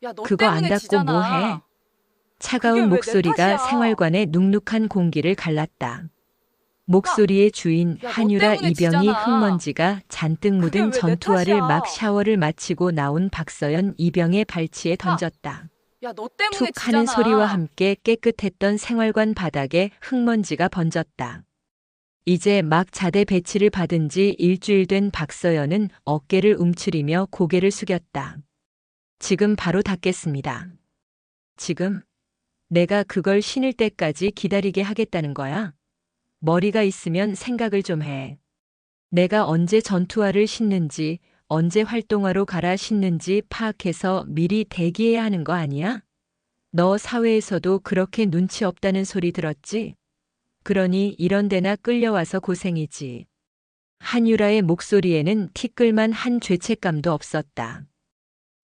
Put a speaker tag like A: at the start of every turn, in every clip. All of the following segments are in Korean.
A: 야, 너
B: 그거 안
A: 때문에
B: 닫고 뭐 해?
A: 지잖아. 그게
B: 차가운
A: 왜 내
B: 목소리가
A: 탓이야?
B: 생활관의 눅눅한 공기를 갈랐다.
A: 야,
B: 목소리의 주인
A: 야, 너
B: 한유라
A: 때문에
B: 이병이
A: 지잖아.
B: 흙먼지가 잔뜩
A: 그게
B: 묻은
A: 왜 내
B: 전투화를 막
A: 탓이야?
B: 샤워를 마치고 나온 박서연 이병의 발치에
A: 야,
B: 던졌다.
A: 야, 너 때문에
B: 툭 하는 소리와
A: 지잖아.
B: 함께 깨끗했던 생활관 바닥에 흙먼지가 번졌다. 이제 막 자대 배치를 받은 지 일주일 된 박서연은 어깨를 움츠리며 고개를 숙였다. 지금 바로 닫겠습니다. 지금? 내가 그걸 신을 때까지 기다리게 하겠다는 거야? 머리가 있으면 생각을 좀 해. 내가 언제 전투화를 신는지, 언제 활동화로 갈아 신는지 파악해서 미리 대기해야 하는 거 아니야? 너 사회에서도 그렇게 눈치 없다는 소리 들었지? 그러니 이런 데나 끌려와서 고생이지. 한유라의 목소리에는 티끌만 한 죄책감도 없었다.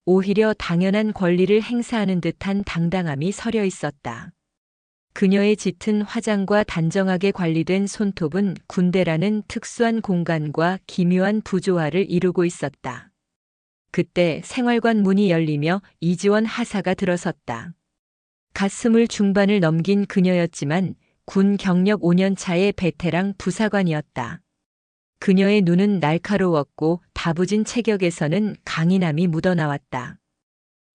B: 오히려 당연한 권리를 행사하는 듯한 당당함이 서려 있었다. 그녀의 짙은 화장과 단정하게 관리된 손톱은 군대라는 특수한 공간과 기묘한 부조화를 이루고 있었다. 그때 생활관 문이 열리며 이지원 하사가 들어섰다. 갓 스물 중반을 넘긴 그녀였지만 군 경력 5년 차의 베테랑 부사관이었다. 그녀의 눈은 날카로웠고 다부진 체격에서는 강인함이 묻어나왔다.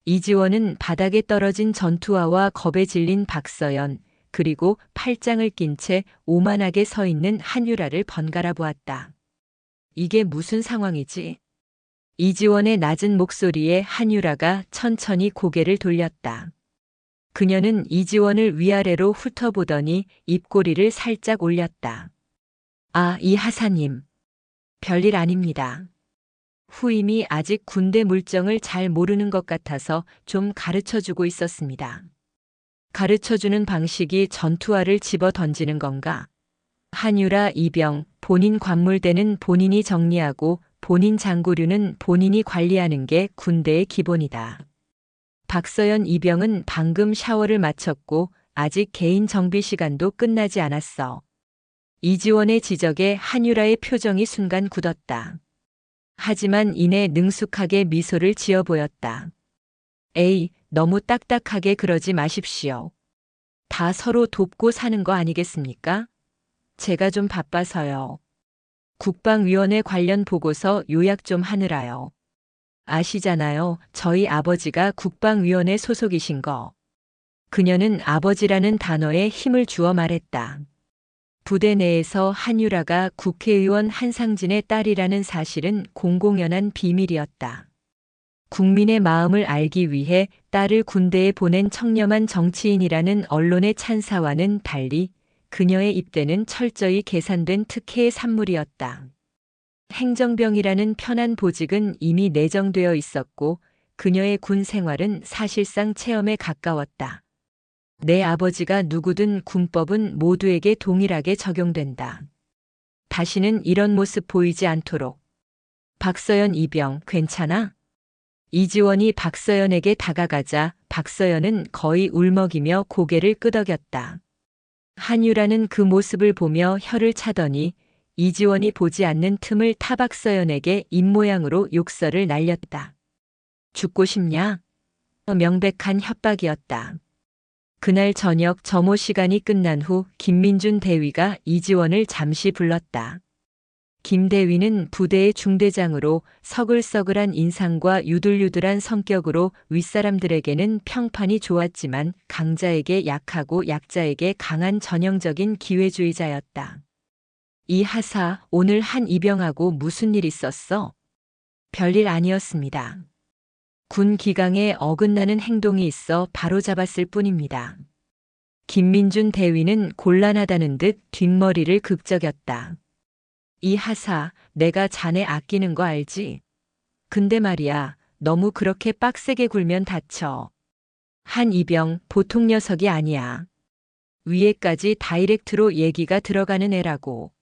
B: 이지원은 바닥에 떨어진 전투화와 겁에 질린 박서연, 그리고 팔짱을 낀 채 오만하게 서 있는 한유라를 번갈아 보았다. 이게 무슨 상황이지? 이지원의 낮은 목소리에 한유라가 천천히 고개를 돌렸다. 그녀는 이지원을 위아래로 훑어보더니 입꼬리를 살짝 올렸다. 아, 이 하사님. 별일 아닙니다. 후임이 아직 군대 물정을 잘 모르는 것 같아서 좀 가르쳐주고 있었습니다. 가르쳐주는 방식이 전투화를 집어 던지는 건가? 한유라 이병, 본인 관물대는 본인이 정리하고 본인 장구류는 본인이 관리하는 게 군대의 기본이다. 박서연 이병은 방금 샤워를 마쳤고 아직 개인 정비 시간도 끝나지 않았어. 이지원의 지적에 한유라의 표정이 순간 굳었다. 하지만 이내 능숙하게 미소를 지어 보였다. 에이, 너무 딱딱하게 그러지 마십시오. 다 서로 돕고 사는 거 아니겠습니까? 제가 좀 바빠서요. 국방위원회 관련 보고서 요약 좀 하느라요. 아시잖아요. 저희 아버지가 국방위원회 소속이신 거. 그녀는 아버지라는 단어에 힘을 주어 말했다. 부대 내에서 한유라가 국회의원 한상진의 딸이라는 사실은 공공연한 비밀이었다. 국민의 마음을 알기 위해 딸을 군대에 보낸 청렴한 정치인이라는 언론의 찬사와는 달리 그녀의 입대는 철저히 계산된 특혜의 산물이었다. 행정병이라는 편한 보직은 이미 내정되어 있었고 그녀의 군 생활은 사실상 체험에 가까웠다. 내 아버지가 누구든 군법은 모두에게 동일하게 적용된다. 다시는 이런 모습 보이지 않도록. 박서연 이병, 괜찮아? 이지원이 박서연에게 다가가자 박서연은 거의 울먹이며 고개를 끄덕였다. 한유라는 그 모습을 보며 혀를 차더니 이지원이 보지 않는 틈을 타 박서연에게 입모양으로 욕설을 날렸다. 죽고 싶냐? 명백한 협박이었다. 그날 저녁 점호 시간이 끝난 후 김민준 대위가 이지원을 잠시 불렀다. 김 대위는 부대의 중대장으로 서글서글한 인상과 유들유들한 성격으로 윗사람들에게는 평판이 좋았지만 강자에게 약하고 약자에게 강한 전형적인 기회주의자였다. 이 하사, 오늘 한 이병하고 무슨 일 있었어? 별일 아니었습니다. 군 기강에 어긋나는 행동이 있어 바로잡았을 뿐입니다. 김민준 대위는 곤란하다는 듯 뒷머리를 극적였다. 이 하사, 내가 자네 아끼는 거 알지? 근데 말이야, 너무 그렇게 빡세게 굴면 다쳐. 한 이병, 보통 녀석이 아니야. 위에까지 다이렉트로 얘기가 들어가는 애라고.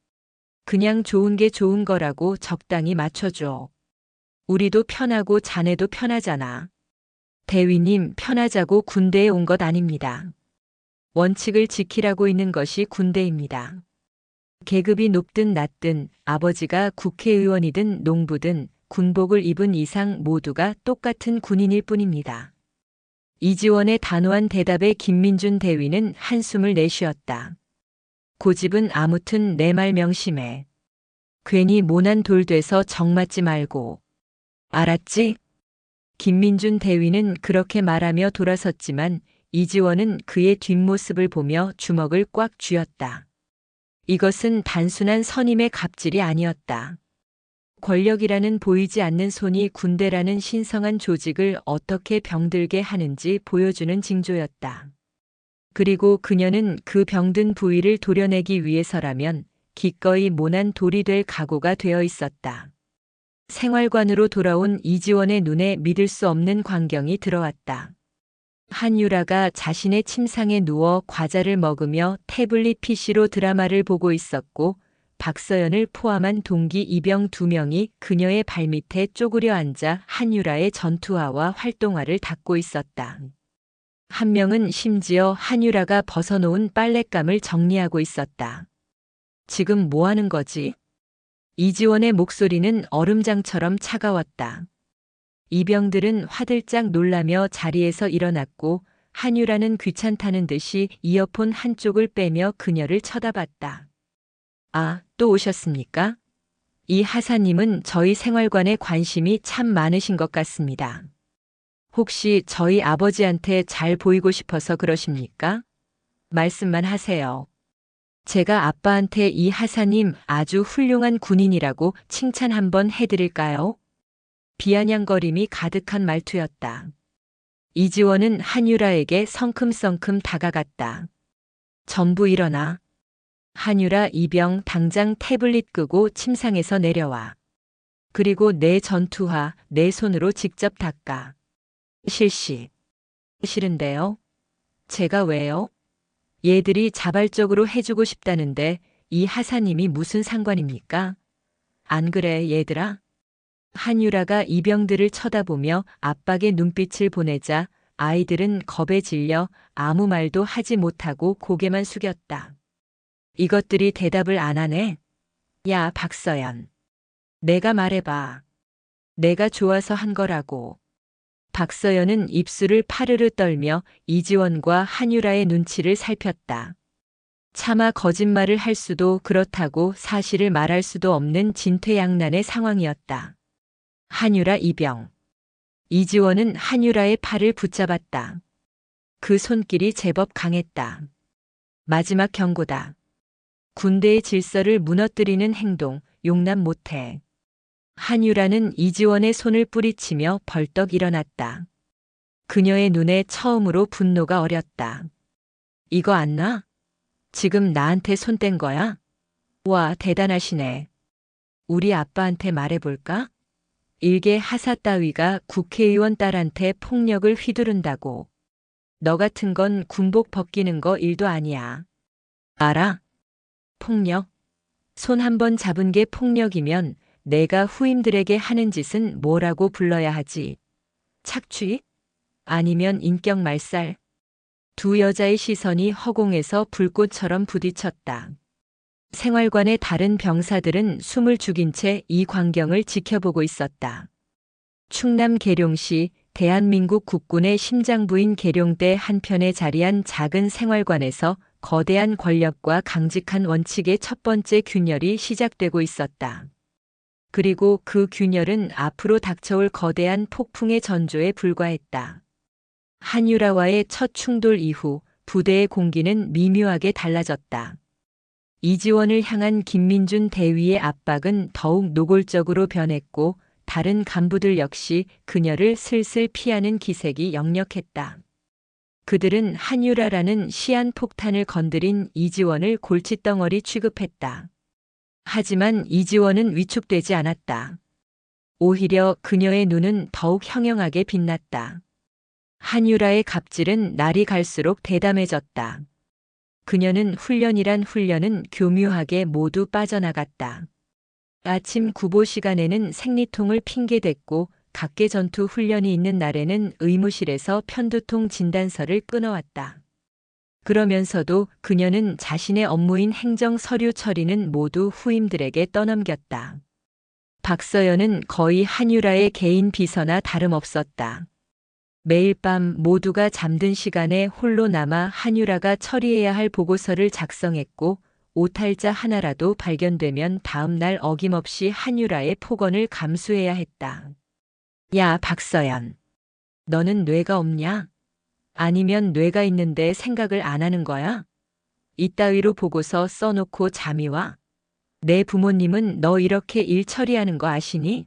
B: 그냥 좋은 게 좋은 거라고 적당히 맞춰줘. 우리도 편하고 자네도 편하잖아. 대위님, 편하자고 군대에 온 것 아닙니다. 원칙을 지키라고 있는 것이 군대입니다. 계급이 높든 낮든 아버지가 국회의원이든 농부든 군복을 입은 이상 모두가 똑같은 군인일 뿐입니다. 이지원의 단호한 대답에 김민준 대위는 한숨을 내쉬었다. 고집은 아무튼 내 말 명심해. 괜히 모난 돌 돼서 정 맞지 말고. 알았지? 김민준 대위는 그렇게 말하며 돌아섰지만 이지원은 그의 뒷모습을 보며 주먹을 꽉 쥐었다. 이것은 단순한 선임의 갑질이 아니었다. 권력이라는 보이지 않는 손이 군대라는 신성한 조직을 어떻게 병들게 하는지 보여주는 징조였다. 그리고 그녀는 그 병든 부위를 도려내기 위해서라면 기꺼이 모난 돌이 될 각오가 되어 있었다. 생활관으로 돌아온 이지원의 눈에 믿을 수 없는 광경이 들어왔다. 한유라가 자신의 침상에 누워 과자를 먹으며 태블릿 PC로 드라마를 보고 있었고 박서연을 포함한 동기 이병 2명이 그녀의 발밑에 쪼그려 앉아 한유라의 전투화와 활동화를 닦고 있었다. 한 명은 심지어 한유라가 벗어놓은 빨랫감을 정리하고 있었다. 지금 뭐 하는 거지? 이지원의 목소리는 얼음장처럼 차가웠다. 이병들은 화들짝 놀라며 자리에서 일어났고 한유라는 귀찮다는 듯이 이어폰 한쪽을 빼며 그녀를 쳐다봤다. 아, 또 오셨습니까? 이 하사님은 저희 생활관에 관심이 참 많으신 것 같습니다. 혹시 저희 아버지한테 잘 보이고 싶어서 그러십니까? 말씀만 하세요. 제가 아빠한테 이 하사님 아주 훌륭한 군인이라고 칭찬 한번 해드릴까요? 비아냥거림이 가득한 말투였다. 이지원은 한유라에게 성큼성큼 다가갔다. 전부 일어나. 한유라 이병 당장 태블릿 끄고 침상에서 내려와. 그리고 내 전투화 내 손으로 직접 닦아. 실시. 싫은데요? 제가 왜요? 얘들이 자발적으로 해주고 싶다는데 이 하사님이 무슨 상관입니까? 안 그래 얘들아? 한유라가 이병들을 쳐다보며 압박의 눈빛을 보내자 아이들은 겁에 질려 아무 말도 하지 못하고 고개만 숙였다. 이것들이 대답을 안 하네. 야, 박서연. 내가 말해봐. 내가 좋아서 한 거라고. 박서연은 입술을 파르르 떨며 이지원과 한유라의 눈치를 살폈다. 차마 거짓말을 할 수도 그렇다고 사실을 말할 수도 없는 진퇴양난의 상황이었다. 한유라 이병. 이지원은 한유라의 팔을 붙잡았다. 그 손길이 제법 강했다. 마지막 경고다. 군대의 질서를 무너뜨리는 행동 용납 못해. 한유라는 이지원의 손을 뿌리치며 벌떡 일어났다. 그녀의 눈에 처음으로 분노가 어렸다. 이거 안 나? 지금 나한테 손 뗀 거야? 와, 대단하시네. 우리 아빠한테 말해볼까? 일개 하사 따위가 국회의원 딸한테 폭력을 휘두른다고. 너 같은 건 군복 벗기는 거 일도 아니야. 알아? 폭력? 손 한 번 잡은 게 폭력이면 내가 후임들에게 하는 짓은 뭐라고 불러야 하지? 착취? 아니면 인격 말살? 두 여자의 시선이 허공에서 불꽃처럼 부딪혔다. 생활관의 다른 병사들은 숨을 죽인 채 이 광경을 지켜보고 있었다. 충남 계룡시 대한민국 국군의 심장부인 계룡대 한편에 자리한 작은 생활관에서 거대한 권력과 강직한 원칙의 첫 번째 균열이 시작되고 있었다. 그리고 그 균열은 앞으로 닥쳐올 거대한 폭풍의 전조에 불과했다. 한유라와의 첫 충돌 이후 부대의 공기는 미묘하게 달라졌다. 이지원을 향한 김민준 대위의 압박은 더욱 노골적으로 변했고 다른 간부들 역시 그녀를 슬슬 피하는 기색이 역력했다. 그들은 한유라라는 시한폭탄을 건드린 이지원을 골칫덩어리 취급했다. 하지만 이지원은 위축되지 않았다. 오히려 그녀의 눈은 더욱 형형하게 빛났다. 한유라의 갑질은 날이 갈수록 대담해졌다. 그녀는 훈련이란 훈련은 교묘하게 모두 빠져나갔다. 아침 구보 시간에는 생리통을 핑계댔고 각계 전투 훈련이 있는 날에는 의무실에서 편두통 진단서를 끊어왔다. 그러면서도 그녀는 자신의 업무인 행정 서류 처리는 모두 후임들에게 떠넘겼다. 박서연은 거의 한유라의 개인 비서나 다름없었다. 매일 밤 모두가 잠든 시간에 홀로 남아 한유라가 처리해야 할 보고서를 작성했고 오탈자 하나라도 발견되면 다음 날 어김없이 한유라의 폭언을 감수해야 했다. 야, 박서연. 너는 뇌가 없냐? 아니면 뇌가 있는데 생각을 안 하는 거야? 이따위로 보고서 써놓고 잠이 와? 내 부모님은 너 이렇게 일 처리하는 거 아시니?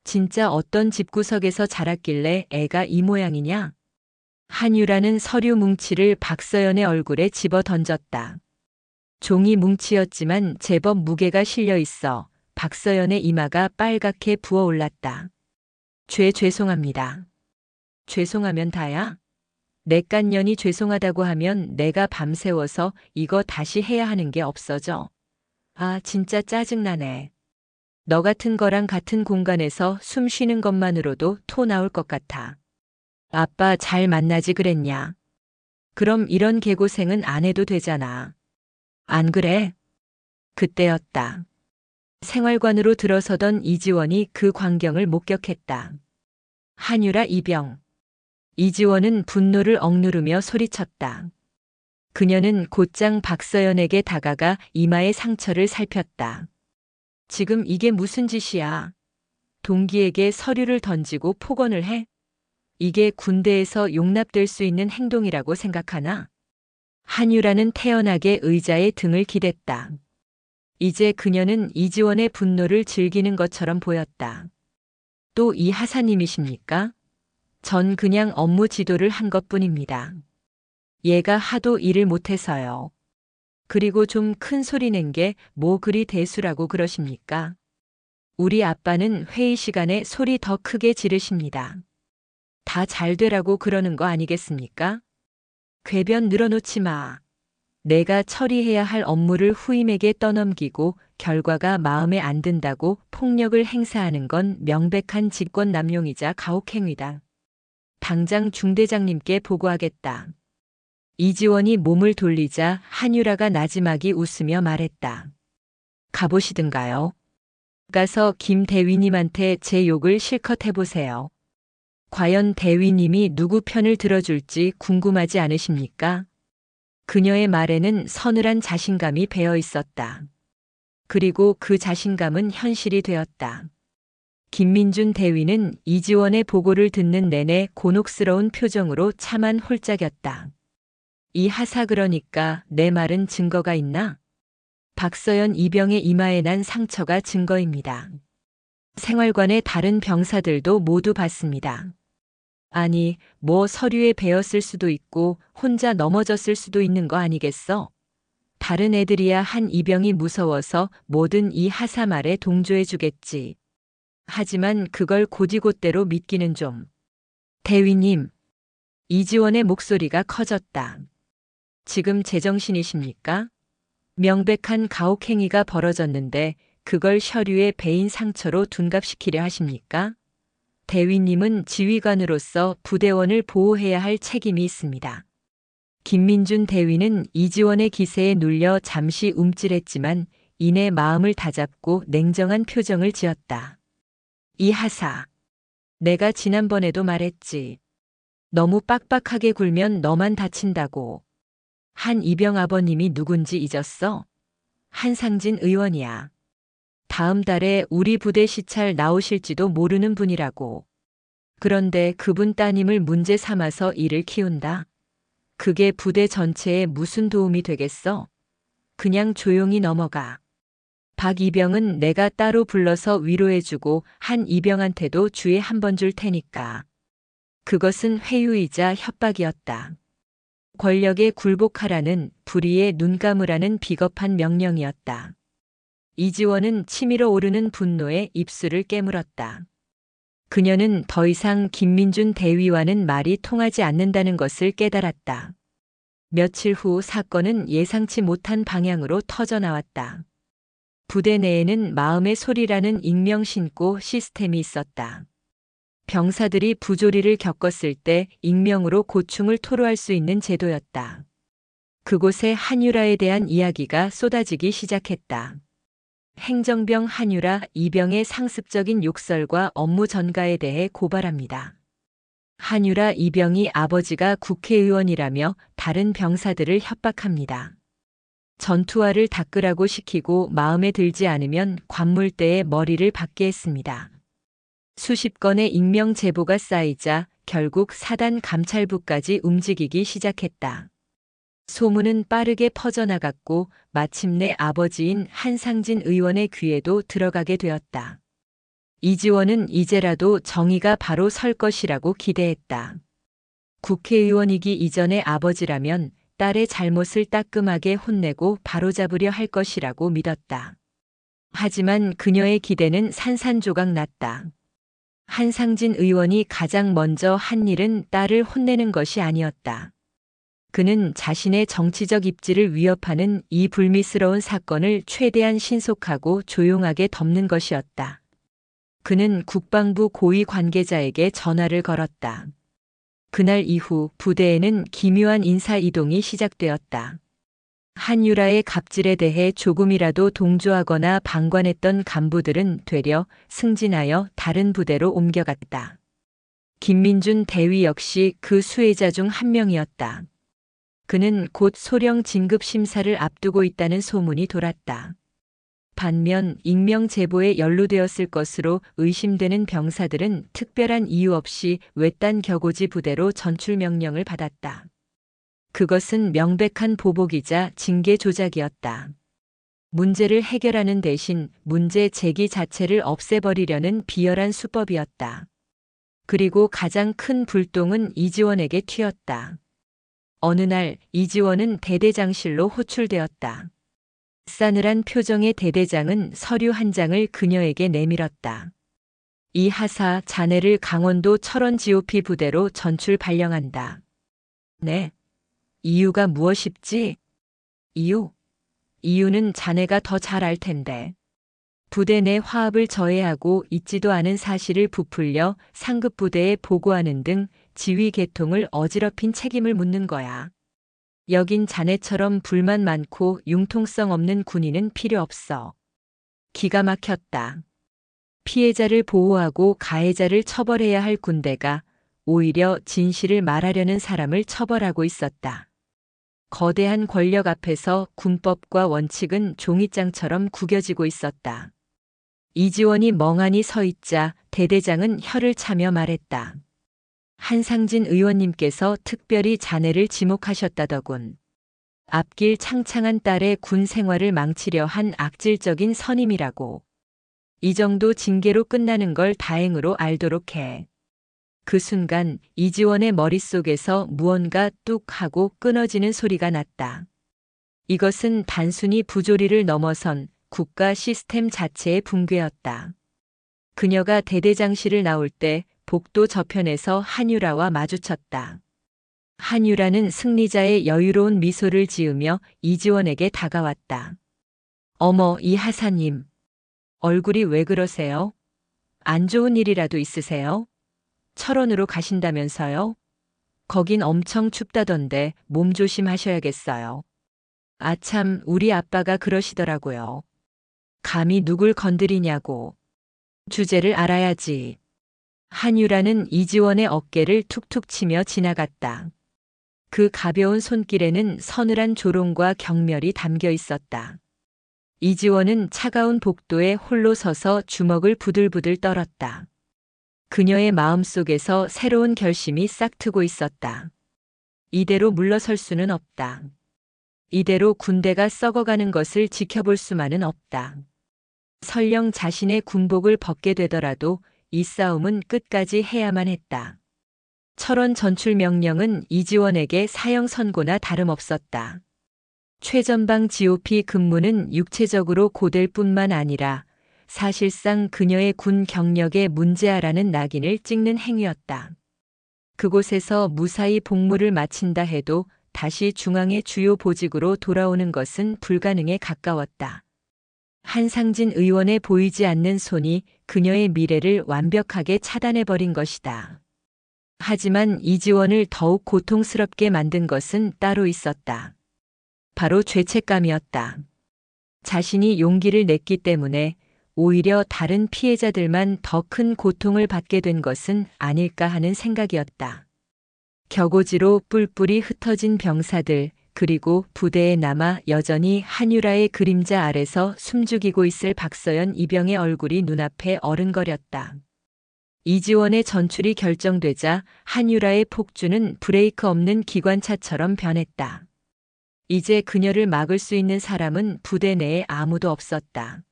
B: 진짜 어떤 집구석에서 자랐길래 애가 이 모양이냐? 한유라는 서류 뭉치를 박서연의 얼굴에 집어 던졌다. 종이 뭉치였지만 제법 무게가 실려 있어 박서연의 이마가 빨갛게 부어올랐다. 죄송합니다. 죄송하면 다야? 내깐년이 죄송하다고 하면 내가 밤새워서 이거 다시 해야 하는 게 없어져. 아, 진짜 짜증나네. 너 같은 거랑 같은 공간에서 숨 쉬는 것만으로도 토 나올 것 같아. 아빠 잘 만나지 그랬냐? 그럼 이런 개고생은 안 해도 되잖아. 안 그래? 그때였다. 생활관으로 들어서던 이지원이 그 광경을 목격했다. 한유라 이병. 이지원은 분노를 억누르며 소리쳤다. 그녀는 곧장 박서연에게 다가가 이마의 상처를 살폈다. 지금 이게 무슨 짓이야? 동기에게 서류를 던지고 폭언을 해? 이게 군대에서 용납될 수 있는 행동이라고 생각하나? 한유라는 태연하게 의자에 등을 기댔다. 이제 그녀는 이지원의 분노를 즐기는 것처럼 보였다. 또 이 하사님이십니까? 전 그냥 업무 지도를 한 것뿐입니다. 얘가 하도 일을 못해서요. 그리고 좀 큰 소리 낸 게 뭐 그리 대수라고 그러십니까? 우리 아빠는 회의 시간에 소리 더 크게 지르십니다. 다 잘 되라고 그러는 거 아니겠습니까? 궤변 늘어놓지 마. 내가 처리해야 할 업무를 후임에게 떠넘기고 결과가 마음에 안 든다고 폭력을 행사하는 건 명백한 직권남용이자 가혹행위다. 당장 중대장님께 보고하겠다. 이지원이 몸을 돌리자 한유라가 나지막이 웃으며 말했다. 가보시든가요. 가서 김 대위님한테 제 욕을 실컷 해보세요. 과연 대위님이 누구 편을 들어줄지 궁금하지 않으십니까? 그녀의 말에는 서늘한 자신감이 배어 있었다. 그리고 그 자신감은 현실이 되었다. 김민준 대위는 이지원의 보고를 듣는 내내 곤혹스러운 표정으로 차만 홀짝였다. 이 하사 그러니까 내 말은 증거가 있나? 박서연 이병의 이마에 난 상처가 증거입니다. 생활관의 다른 병사들도 모두 봤습니다. 아니, 뭐 서류에 베었을 수도 있고 혼자 넘어졌을 수도 있는 거 아니겠어? 다른 애들이야 한 이병이 무서워서 뭐든 이 하사 말에 동조해 주겠지. 하지만 그걸 곧이곧대로 믿기는 좀. 대위님. 이지원의 목소리가 커졌다. 지금 제정신이십니까? 명백한 가혹행위가 벌어졌는데 그걸 서류에 베인 상처로 둔갑시키려 하십니까? 대위님은 지휘관으로서 부대원을 보호해야 할 책임이 있습니다. 김민준 대위는 이지원의 기세에 눌려 잠시 움찔했지만 이내 마음을 다잡고 냉정한 표정을 지었다. 이 하사. 내가 지난번에도 말했지. 너무 빡빡하게 굴면 너만 다친다고. 한 이병 아버님이 누군지 잊었어? 한상진 의원이야. 다음 달에 우리 부대 시찰 나오실지도 모르는 분이라고. 그런데 그분 따님을 문제 삼아서 일을 키운다. 그게 부대 전체에 무슨 도움이 되겠어? 그냥 조용히 넘어가. 박 이병은 내가 따로 불러서 위로해주고 한 이병한테도 주에 한 번 줄 테니까. 그것은 회유이자 협박이었다. 권력에 굴복하라는 불의에 눈 감으라는 비겁한 명령이었다. 이지원은 치밀어 오르는 분노에 입술을 깨물었다. 그녀는 더 이상 김민준 대위와는 말이 통하지 않는다는 것을 깨달았다. 며칠 후 사건은 예상치 못한 방향으로 터져나왔다. 부대 내에는 마음의 소리라는 익명 신고 시스템이 있었다. 병사들이 부조리를 겪었을 때 익명으로 고충을 토로할 수 있는 제도였다. 그곳에 한유라에 대한 이야기가 쏟아지기 시작했다. 행정병 한유라 이병의 상습적인 욕설과 업무 전가에 대해 고발합니다. 한유라 이병희 아버지가 국회의원이라며 다른 병사들을 협박합니다. 전투화를 닦으라고 시키고 마음에 들지 않으면 관물대에 머리를 박게 했습니다. 수십 건의 익명 제보가 쌓이자 결국 사단 감찰부까지 움직이기 시작했다. 소문은 빠르게 퍼져나갔고 마침내 아버지인 한상진 의원의 귀에도 들어가게 되었다. 이지원은 이제라도 정의가 바로 설 것이라고 기대했다. 국회의원이기 이전의 아버지라면 딸의 잘못을 따끔하게 혼내고 바로잡으려 할 것이라고 믿었다. 하지만 그녀의 기대는 산산조각 났다. 한상진 의원이 가장 먼저 한 일은 딸을 혼내는 것이 아니었다. 그는 자신의 정치적 입지를 위협하는 이 불미스러운 사건을 최대한 신속하고 조용하게 덮는 것이었다. 그는 국방부 고위 관계자에게 전화를 걸었다. 그날 이후 부대에는 기묘한 인사 이동이 시작되었다. 한유라의 갑질에 대해 조금이라도 동조하거나 방관했던 간부들은 되려 승진하여 다른 부대로 옮겨갔다. 김민준 대위 역시 그 수혜자 중 한 명이었다. 그는 곧 소령 진급 심사를 앞두고 있다는 소문이 돌았다. 반면 익명 제보에 연루되었을 것으로 의심되는 병사들은 특별한 이유 없이 외딴 격오지 부대로 전출 명령을 받았다. 그것은 명백한 보복이자 징계 조작이었다. 문제를 해결하는 대신 문제 제기 자체를 없애버리려는 비열한 수법이었다. 그리고 가장 큰 불똥은 이지원에게 튀었다. 어느 날 이지원은 대대장실로 호출되었다. 싸늘한 표정의 대대장은 서류 한 장을 그녀에게 내밀었다. 이 하사 자네를 강원도 철원 GOP 부대로 전출 발령한다. 네. 이유가 무엇입지? 이유는 자네가 더 잘 알 텐데. 부대 내 화합을 저해하고 있지도 않은 사실을 부풀려 상급 부대에 보고하는 등 지휘 계통을 어지럽힌 책임을 묻는 거야. 여긴 자네처럼 불만 많고 융통성 없는 군인은 필요 없어. 기가 막혔다. 피해자를 보호하고 가해자를 처벌해야 할 군대가 오히려 진실을 말하려는 사람을 처벌하고 있었다. 거대한 권력 앞에서 군법과 원칙은 종이장처럼 구겨지고 있었다. 이지원이 멍하니 서 있자 대대장은 혀를 차며 말했다. 한상진 의원님께서 특별히 자네를 지목하셨다더군. 앞길 창창한 딸의 군 생활을 망치려 한 악질적인 선임이라고. 이 정도 징계로 끝나는 걸 다행으로 알도록 해. 그 순간 이지원의 머릿속에서 무언가 뚝 하고 끊어지는 소리가 났다. 이것은 단순히 부조리를 넘어선 국가 시스템 자체의 붕괴였다. 그녀가 대대장실을 나올 때 복도 저편에서 한유라와 마주쳤다. 한유라는 승리자의 여유로운 미소를 지으며 이지원에게 다가왔다. 어머, 이 하사님. 얼굴이 왜 그러세요? 안 좋은 일이라도 있으세요? 철원으로 가신다면서요? 거긴 엄청 춥다던데 몸 조심하셔야겠어요. 아참, 우리 아빠가 그러시더라고요. 감히 누굴 건드리냐고. 주제를 알아야지. 한유라는 이지원의 어깨를 툭툭 치며 지나갔다. 그 가벼운 손길에는 서늘한 조롱과 경멸이 담겨 있었다. 이지원은 차가운 복도에 홀로 서서 주먹을 부들부들 떨었다. 그녀의 마음속에서 새로운 결심이 싹트고 있었다. 이대로 물러설 수는 없다. 이대로 군대가 썩어가는 것을 지켜볼 수만은 없다. 설령 자신의 군복을 벗게 되더라도 이 싸움은 끝까지 해야만 했다. 철원 전출 명령은 이지원에게 사형 선고나 다름없었다. 최전방 GOP 근무는 육체적으로 고될 뿐만 아니라 사실상 그녀의 군 경력에 문제아라는 낙인을 찍는 행위였다. 그곳에서 무사히 복무를 마친다 해도 다시 중앙의 주요 보직으로 돌아오는 것은 불가능에 가까웠다. 한상진 의원의 보이지 않는 손이 그녀의 미래를 완벽하게 차단해버린 것이다. 하지만 이지원을 더욱 고통스럽게 만든 것은 따로 있었다. 바로 죄책감이었다. 자신이 용기를 냈기 때문에 오히려 다른 피해자들만 더 큰 고통을 받게 된 것은 아닐까 하는 생각이었다. 격오지로 뿔뿔이 흩어진 병사들, 그리고 부대에 남아 여전히 한유라의 그림자 아래서 숨죽이고 있을 박서연 이병의 얼굴이 눈앞에 어른거렸다. 이지원의 전출이 결정되자 한유라의 폭주는 브레이크 없는 기관차처럼 변했다. 이제 그녀를 막을 수 있는 사람은 부대 내에 아무도 없었다.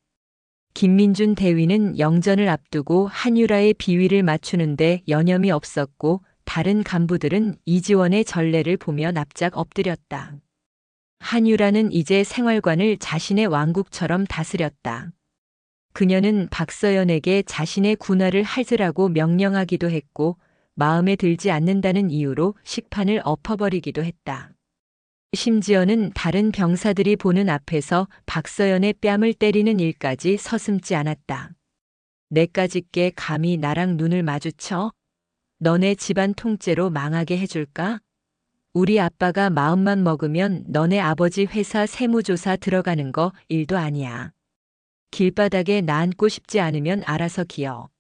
B: 김민준 대위는 영전을 앞두고 한유라의 비위를 맞추는데 여념이 없었고 다른 간부들은 이지원의 전례를 보며 납작 엎드렸다. 한유라는 이제 생활관을 자신의 왕국처럼 다스렸다. 그녀는 박서연에게 자신의 군화를 할즈라고 명령하기도 했고 마음에 들지 않는다는 이유로 식판을 엎어버리기도 했다. 심지어는 다른 병사들이 보는 앞에서 박서연의 뺨을 때리는 일까지 서슴지 않았다. 내까짓게 감히 나랑 눈을 마주쳐? 너네 집안 통째로 망하게 해줄까? 우리 아빠가 마음만 먹으면 너네 아버지 회사 세무조사 들어가는 거 일도 아니야. 길바닥에 나앉고 싶지 않으면 알아서 기어.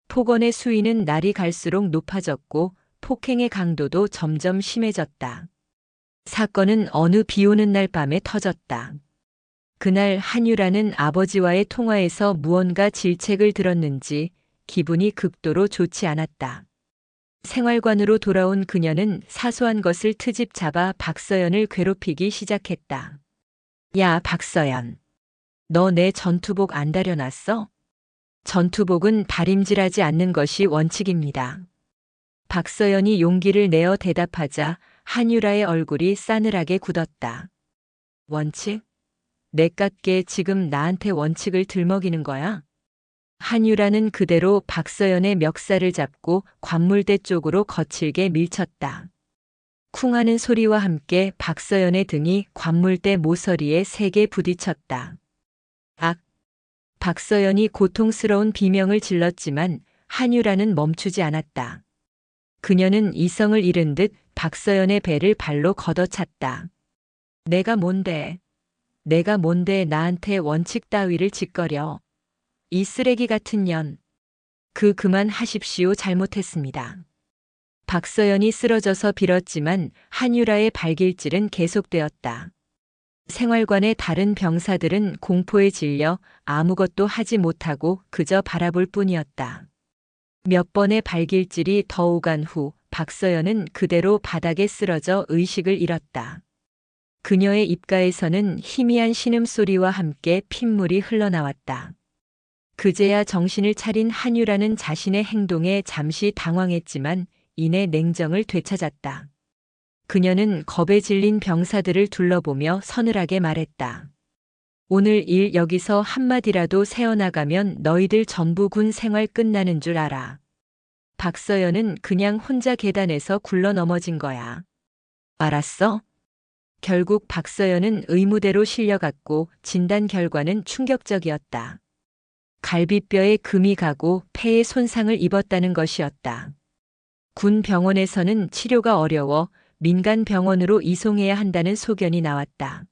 B: 폭언의 수위는 날이 갈수록 높아졌고 폭행의 강도도 점점 심해졌다. 사건은 어느 비오는 날 밤에 터졌다. 그날 한유라는 아버지와의 통화에서 무언가 질책을 들었는지 기분이 극도로 좋지 않았다. 생활관으로 돌아온 그녀는 사소한 것을 트집 잡아 박서연을 괴롭히기 시작했다. 야, 박서연. 너 내 전투복 안 다려놨어? 전투복은 다림질하지 않는 것이 원칙입니다. 박서연이 용기를 내어 대답하자 한유라의 얼굴이 싸늘하게 굳었다. 원칙? 내깎게 지금 나한테 원칙을 들먹이는 거야? 한유라는 그대로 박서연의 멱살을 잡고 관물대 쪽으로 거칠게 밀쳤다. 쿵하는 소리와 함께 박서연의 등이 관물대 모서리에 세게 부딪혔다. 악! 박서연이 고통스러운 비명을 질렀지만 한유라는 멈추지 않았다. 그녀는 이성을 잃은 듯 박서연의 배를 발로 걷어찼다. 내가 뭔데 나한테 원칙 따위를 짓거려. 이 쓰레기 같은 년. 그만하십시오. 잘못했습니다. 박서연이 쓰러져서 빌었지만 한유라의 발길질은 계속되었다. 생활관의 다른 병사들은 공포에 질려 아무것도 하지 못하고 그저 바라볼 뿐이었다. 몇 번의 발길질이 더 오간 후 박서연은 그대로 바닥에 쓰러져 의식을 잃었다. 그녀의 입가에서는 희미한 신음소리와 함께 핏물이 흘러나왔다. 그제야 정신을 차린 한유라는 자신의 행동에 잠시 당황했지만 이내 냉정을 되찾았다. 그녀는 겁에 질린 병사들을 둘러보며 서늘하게 말했다. 오늘 일 여기서 한마디라도 새어나가면 너희들 전부 군 생활 끝나는 줄 알아. 박서연은 그냥 혼자 계단에서 굴러 넘어진 거야. 알았어? 결국 박서연은 의무대로 실려갔고 진단 결과는 충격적이었다. 갈비뼈에 금이 가고 폐에 손상을 입었다는 것이었다. 군 병원에서는 치료가 어려워 민간 병원으로 이송해야 한다는 소견이 나왔다.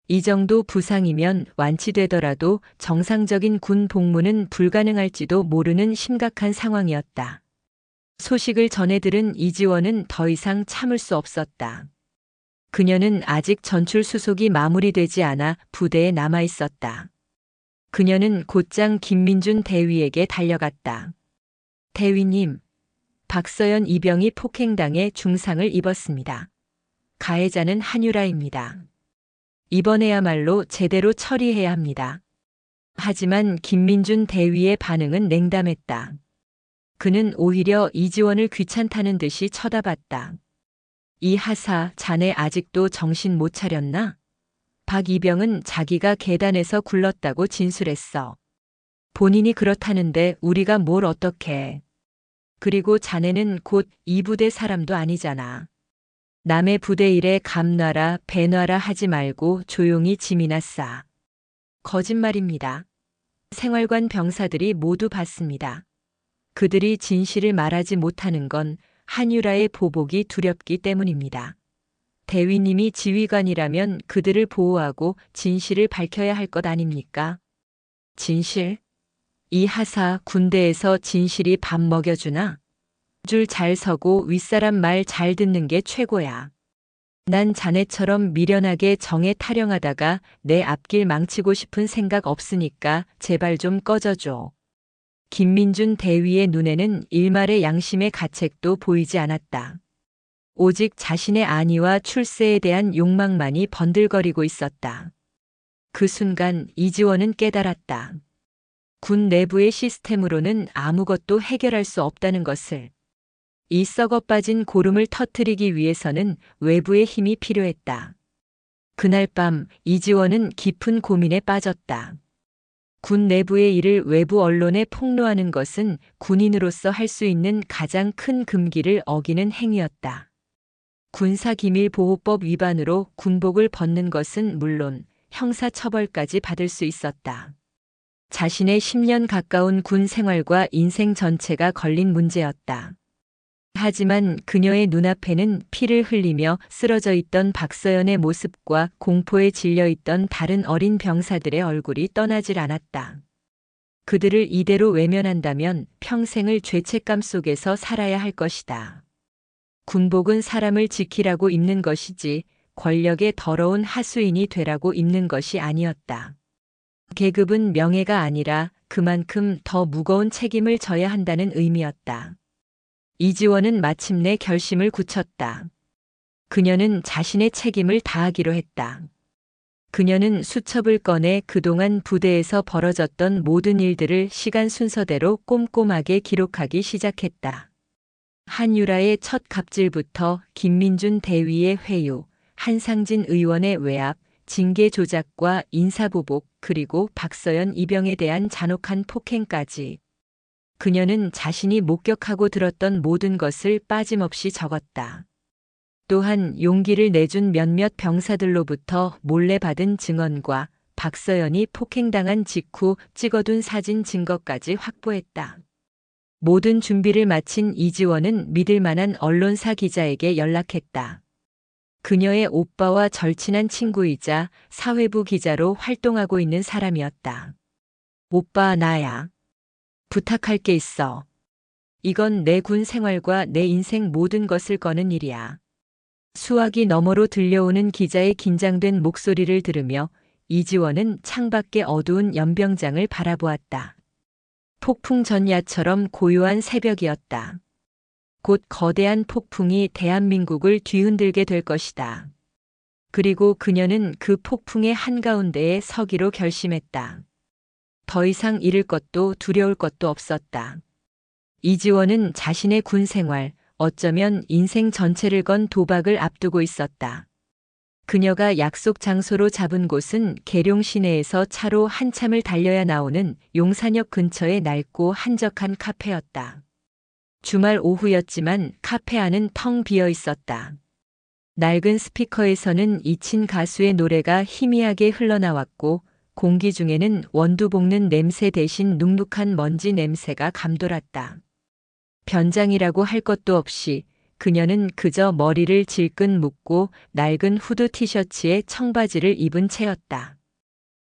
B: 이 정도 부상이면 완치되더라도 정상적인 군 복무는 불가능할지도 모르는 심각한 상황이었다. 소식을 전해 들은 이지원은 더 이상 참을 수 없었다. 그녀는 아직 전출 수속이 마무리되지 않아 부대에 남아 있었다. 그녀는 곧장 김민준 대위에게 달려갔다. 대위님, 박서연 이병이 폭행당해 중상을 입었습니다. 가해자는 한유라입니다. 이번에야말로 제대로 처리해야 합니다. 하지만 김민준 대위의 반응은 냉담했다. 그는 오히려 이지원을 귀찮다는 듯이 쳐다봤다. 이 하사, 자네 아직도 정신 못 차렸나? 박 이병은 자기가 계단에서 굴렀다고 진술했어. 본인이 그렇다는데 우리가 뭘 어떡해. 그리고 자네는 곧 이 부대 사람도 아니잖아. 남의 부대 일에 감놔라 배놔라 하지 말고 조용히 짐이나 싸. 거짓말입니다. 생활관 병사들이 모두 봤습니다. 그들이 진실을 말하지 못하는 건 한유라의 보복이 두렵기 때문입니다. 대위님이 지휘관이라면 그들을 보호하고 진실을 밝혀야 할 것 아닙니까? 진실? 이 하사 군대에서 진실이 밥 먹여주나? 줄 잘 서고 윗사람 말 잘 듣는 게 최고야. 난 자네처럼 미련하게 정에 타령하다가 내 앞길 망치고 싶은 생각 없으니까 제발 좀 꺼져줘. 김민준 대위의 눈에는 일말의 양심의 가책도 보이지 않았다. 오직 자신의 안위와 출세에 대한 욕망만이 번들거리고 있었다. 그 순간 이지원은 깨달았다. 군 내부의 시스템으로는 아무것도 해결할 수 없다는 것을. 이 썩어 빠진 고름을 터뜨리기 위해서는 외부의 힘이 필요했다. 그날 밤 이지원은 깊은 고민에 빠졌다. 군 내부의 일을 외부 언론에 폭로하는 것은 군인으로서 할 수 있는 가장 큰 금기를 어기는 행위였다. 군사기밀보호법 위반으로 군복을 벗는 것은 물론 형사처벌까지 받을 수 있었다. 자신의 10년 가까운 군 생활과 인생 전체가 걸린 문제였다. 하지만 그녀의 눈앞에는 피를 흘리며 쓰러져 있던 박서연의 모습과 공포에 질려 있던 다른 어린 병사들의 얼굴이 떠나질 않았다. 그들을 이대로 외면한다면 평생을 죄책감 속에서 살아야 할 것이다. 군복은 사람을 지키라고 입는 것이지 권력의 더러운 하수인이 되라고 입는 것이 아니었다. 계급은 명예가 아니라 그만큼 더 무거운 책임을 져야 한다는 의미였다. 이지원은 마침내 결심을 굳혔다. 그녀는 자신의 책임을 다하기로 했다. 그녀는 수첩을 꺼내 그동안 부대에서 벌어졌던 모든 일들을 시간 순서대로 꼼꼼하게 기록하기 시작했다. 한유라의 첫 갑질부터 김민준 대위의 회유, 한상진 의원의 외압, 징계 조작과 인사보복, 그리고 박서연 이병에 대한 잔혹한 폭행까지. 그녀는 자신이 목격하고 들었던 모든 것을 빠짐없이 적었다. 또한 용기를 내준 몇몇 병사들로부터 몰래 받은 증언과 박서연이 폭행당한 직후 찍어둔 사진 증거까지 확보했다. 모든 준비를 마친 이지원은 믿을 만한 언론사 기자에게 연락했다. 그녀의 오빠와 절친한 친구이자 사회부 기자로 활동하고 있는 사람이었다. 오빠, 나야. 부탁할 게 있어. 이건 내 군 생활과 내 인생 모든 것을 거는 일이야. 수화기 너머로 들려오는 기자의 긴장된 목소리를 들으며 이지원은 창밖의 어두운 연병장을 바라보았다. 폭풍 전야처럼 고요한 새벽이었다. 곧 거대한 폭풍이 대한민국을 뒤흔들게 될 것이다. 그리고 그녀는 그 폭풍의 한가운데에 서기로 결심했다. 더 이상 잃을 것도 두려울 것도 없었다. 이지원은 자신의 군 생활, 어쩌면 인생 전체를 건 도박을 앞두고 있었다. 그녀가 약속 장소로 잡은 곳은 계룡 시내에서 차로 한참을 달려야 나오는 용산역 근처의 낡고 한적한 카페였다. 주말 오후였지만 카페 안은 텅 비어 있었다. 낡은 스피커에서는 잊힌 가수의 노래가 희미하게 흘러나왔고 공기 중에는 원두 볶는 냄새 대신 눅눅한 먼지 냄새가 감돌았다. 변장이라고 할 것도 없이 그녀는 그저 머리를 질끈 묶고 낡은 후드 티셔츠에 청바지를 입은 채였다.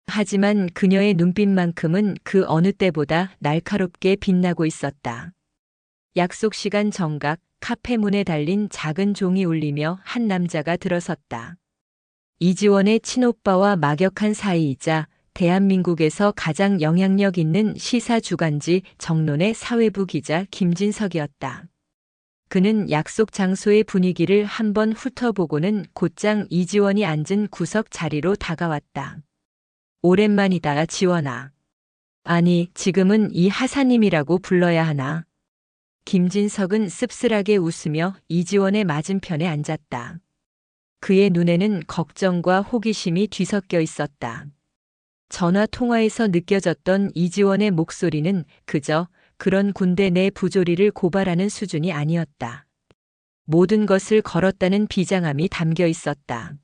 B: 하지만 그녀의 눈빛만큼은 그 어느 때보다 날카롭게 빛나고 있었다. 약속 시간 정각, 카페 문에 달린 작은 종이 울리며 한 남자가 들어섰다. 이지원의 친오빠와 막역한 사이이자 대한민국에서 가장 영향력 있는 시사 주간지 정론의 사회부 기자 김진석이었다. 그는 약속 장소의 분위기를 한번 훑어보고는 곧장 이지원이 앉은 구석 자리로 다가왔다. 오랜만이다, 지원아. 아니, 지금은 이 하사님이라고 불러야 하나? 김진석은 씁쓸하게 웃으며 이지원의 맞은편에 앉았다. 그의 눈에는 걱정과 호기심이 뒤섞여 있었다. 전화 통화에서 느껴졌던 이지원의 목소리는 그저 그런 군대 내 부조리를 고발하는 수준이 아니었다. 모든 것을 걸었다는 비장함이 담겨 있었다.